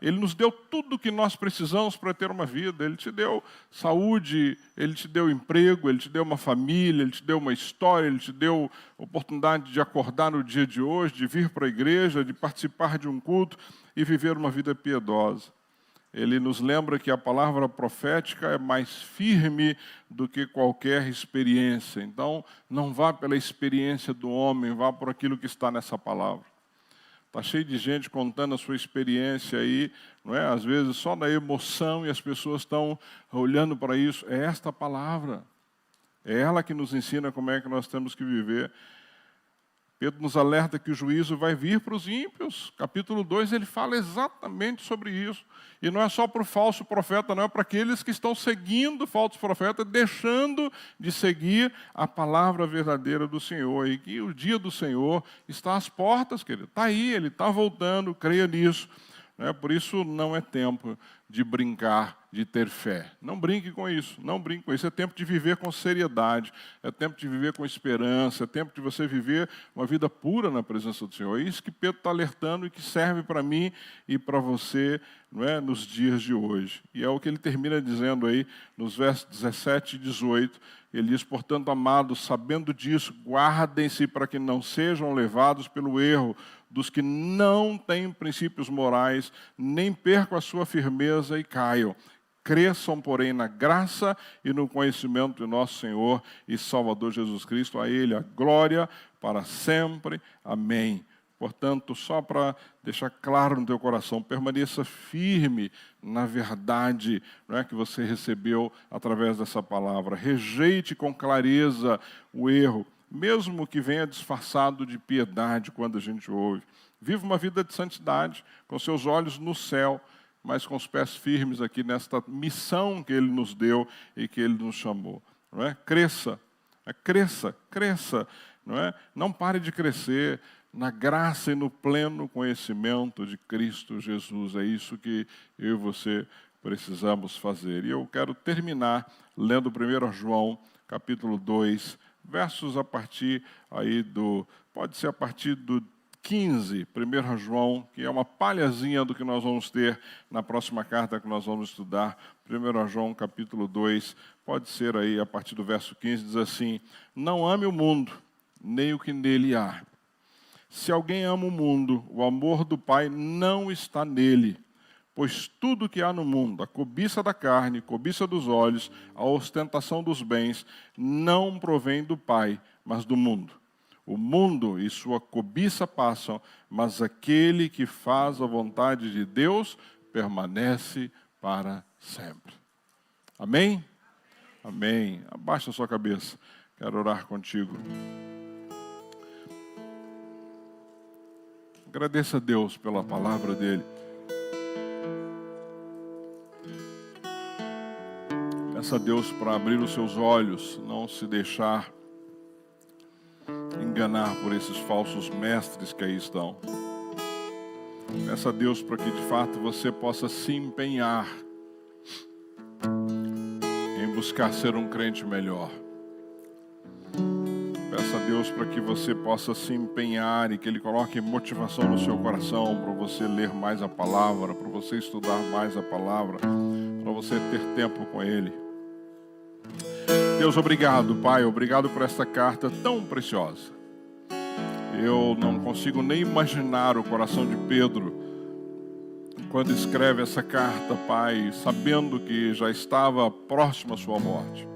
Ele nos deu tudo o que nós precisamos para ter uma vida. Ele te deu saúde, Ele te deu emprego, Ele te deu uma família, Ele te deu uma história, Ele te deu oportunidade de acordar no dia de hoje, de vir para a igreja, de participar de um culto e viver uma vida piedosa. Ele nos lembra que a palavra profética é mais firme do que qualquer experiência. Então, não vá pela experiência do homem, vá por aquilo que está nessa palavra. Está cheio de gente contando a sua experiência aí, às vezes só na emoção, e as pessoas estão olhando para isso. É esta palavra. É ela que nos ensina como é que nós temos que viver. Pedro nos alerta que o juízo vai vir para os ímpios. Capítulo 2, ele fala exatamente sobre isso. E não é só para o falso profeta, não, é para aqueles que estão seguindo o falso profeta, deixando de seguir a palavra verdadeira do Senhor. E que o dia do Senhor está às portas, querido. Está aí, ele está voltando, creia nisso. Por isso não é tempo de brincar, de ter fé. Não brinque com isso, não brinque com isso. É tempo de viver com seriedade, é tempo de viver com esperança, é tempo de você viver uma vida pura na presença do Senhor. É isso que Pedro está alertando e que serve para mim e para você, nos dias de hoje. E é o que ele termina dizendo aí, nos versos 17 e 18. Ele diz, portanto, amados, sabendo disso, guardem-se para que não sejam levados pelo erro dos que não têm princípios morais, nem percam a sua firmeza e caiam. Cresçam, porém, na graça e no conhecimento de nosso Senhor e Salvador Jesus Cristo. A Ele a glória para sempre. Amém. Portanto, só para deixar claro no teu coração, permaneça firme na verdade que você recebeu através dessa palavra. Rejeite com clareza o erro, mesmo que venha disfarçado de piedade quando a gente ouve. Viva uma vida de santidade, com seus olhos no céu, mas com os pés firmes aqui nesta missão que Ele nos deu e que Ele nos chamou. Cresça, cresça, Não pare de crescer na graça e no pleno conhecimento de Cristo Jesus. É isso que eu e você precisamos fazer. E eu quero terminar lendo 1 João, capítulo 2, versos a partir aí pode ser a partir do 15, 1 João, que é uma palhazinha do que nós vamos ter na próxima carta que nós vamos estudar. 1 João, capítulo 2, pode ser aí a partir do verso 15, diz assim, não ame o mundo, nem o que nele há. Se alguém ama o mundo, o amor do Pai não está nele, Pois tudo que há no mundo, a cobiça da carne, a cobiça dos olhos, a ostentação dos bens, não provém do Pai, mas do mundo. O mundo e sua cobiça passam, mas aquele que faz a vontade de Deus permanece para sempre. Amém? Amém. Abaixa a sua cabeça. Quero orar contigo. Agradeça a Deus pela palavra dele. Peça a Deus para abrir os seus olhos, não se deixar enganar por esses falsos mestres que aí estão. Peça a Deus para que de fato você possa se empenhar em buscar ser um crente melhor. Peça a Deus para que você possa se empenhar e que Ele coloque motivação no seu coração para você ler mais a palavra, para você estudar mais a palavra, para você ter tempo com Ele. Deus, obrigado, Pai, obrigado por esta carta tão preciosa. Eu não consigo nem imaginar o coração de Pedro quando escreve essa carta, Pai, sabendo que já estava próximo à sua morte.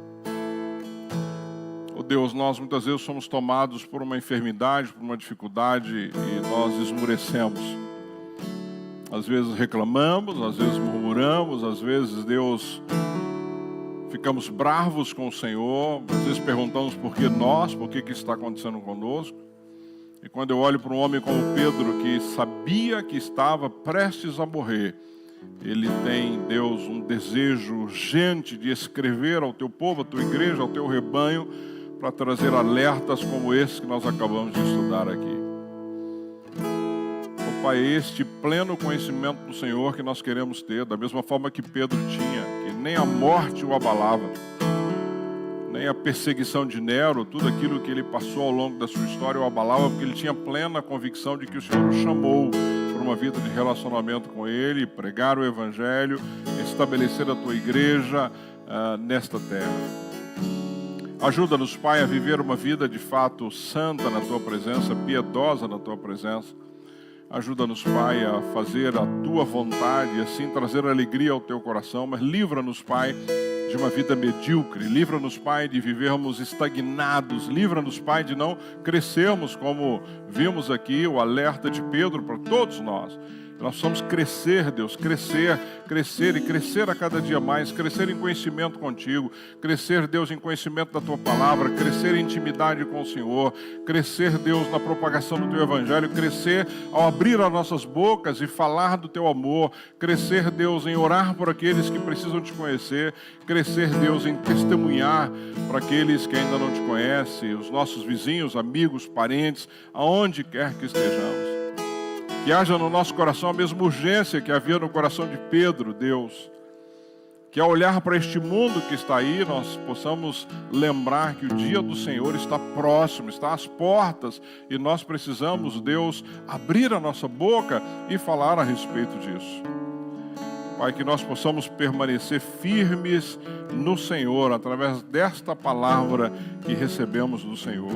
Oh Deus, nós muitas vezes somos tomados por uma enfermidade, por uma dificuldade e nós esmurecemos. Às vezes reclamamos, às vezes murmuramos, às vezes, Deus, ficamos bravos com o Senhor, às vezes perguntamos por que nós, por que está acontecendo conosco. E quando eu olho para um homem como Pedro, que sabia que estava prestes a morrer, ele tem, Deus, um desejo urgente de escrever ao teu povo, à tua igreja, ao teu rebanho, para trazer alertas como esse que nós acabamos de estudar aqui. Oh, Pai, este pleno conhecimento do Senhor que nós queremos ter, da mesma forma que Pedro tinha, que nem a morte o abalava, nem a perseguição de Nero, tudo aquilo que ele passou ao longo da sua história o abalava, porque ele tinha plena convicção de que o Senhor o chamou por uma vida de relacionamento com Ele, pregar o Evangelho, estabelecer a tua igreja nesta terra. Ajuda-nos, Pai, a viver uma vida de fato santa na tua presença, piedosa na tua presença. Ajuda-nos, Pai, a fazer a tua vontade e assim trazer alegria ao teu coração, mas livra-nos, Pai, de uma vida medíocre. Livra-nos, Pai, de vivermos estagnados. Livra-nos, Pai, de não crescermos, como vimos aqui o alerta de Pedro para todos nós. Nós precisamos crescer, Deus, crescer e crescer a cada dia mais, crescer em conhecimento contigo, crescer, Deus, em conhecimento da tua palavra, crescer em intimidade com o Senhor, crescer, Deus, na propagação do teu evangelho, crescer ao abrir as nossas bocas e falar do teu amor, crescer, Deus, em orar por aqueles que precisam te conhecer, crescer, Deus, em testemunhar para aqueles que ainda não te conhecem, os nossos vizinhos, amigos, parentes, aonde quer que estejamos. Que haja no nosso coração a mesma urgência que havia no coração de Pedro, Deus. Que ao olhar para este mundo que está aí, nós possamos lembrar que o dia do Senhor está próximo, está às portas. E nós precisamos, Deus, abrir a nossa boca e falar a respeito disso. Pai, que nós possamos permanecer firmes no Senhor, através desta palavra que recebemos do Senhor.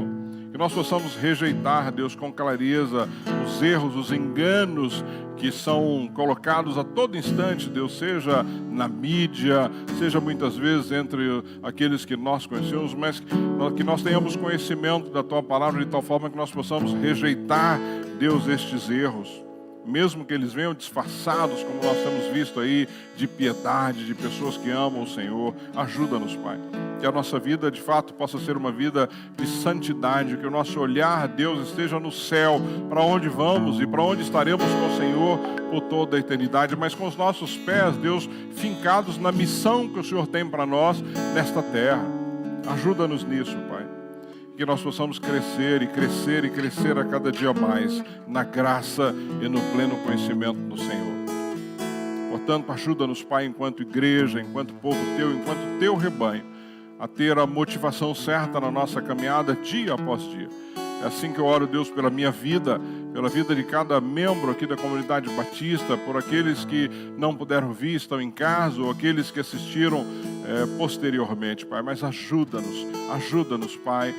Que nós possamos rejeitar, Deus, com clareza, os erros, os enganos que são colocados a todo instante, Deus, seja na mídia, seja muitas vezes entre aqueles que nós conhecemos, mas que nós tenhamos conhecimento da Tua Palavra de tal forma que nós possamos rejeitar, Deus, estes erros. Mesmo que eles venham disfarçados, como nós temos visto aí, de piedade, de pessoas que amam o Senhor. Ajuda-nos, Pai. Que a nossa vida, de fato, possa ser uma vida de santidade, que o nosso olhar, Deus, esteja no céu, para onde vamos e para onde estaremos com o Senhor por toda a eternidade, mas com os nossos pés, Deus, fincados na missão que o Senhor tem para nós nesta terra. Ajuda-nos nisso, Pai. Que nós possamos crescer e crescer e crescer a cada dia mais na graça e no pleno conhecimento do Senhor. Portanto, ajuda-nos, Pai, enquanto igreja, enquanto povo Teu, enquanto Teu rebanho, a ter a motivação certa na nossa caminhada dia após dia. É assim que eu oro, Deus, pela minha vida, pela vida de cada membro aqui da comunidade batista, por aqueles que não puderam vir, estão em casa, ou aqueles que assistiram posteriormente, Pai, mas ajuda-nos, Pai,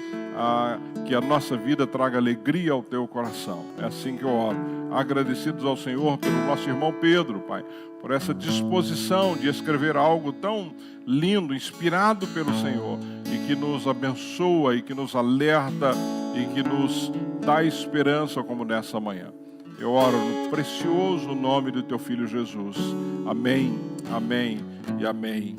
que a nossa vida traga alegria ao Teu coração. É assim que eu oro. Agradecidos ao Senhor pelo nosso irmão Pedro, Pai, por essa disposição de escrever algo tão lindo, inspirado pelo Senhor, e que nos abençoa, e que nos alerta, e que nos dá esperança como nessa manhã. Eu oro no precioso nome do Teu Filho Jesus. Amém, amém e amém.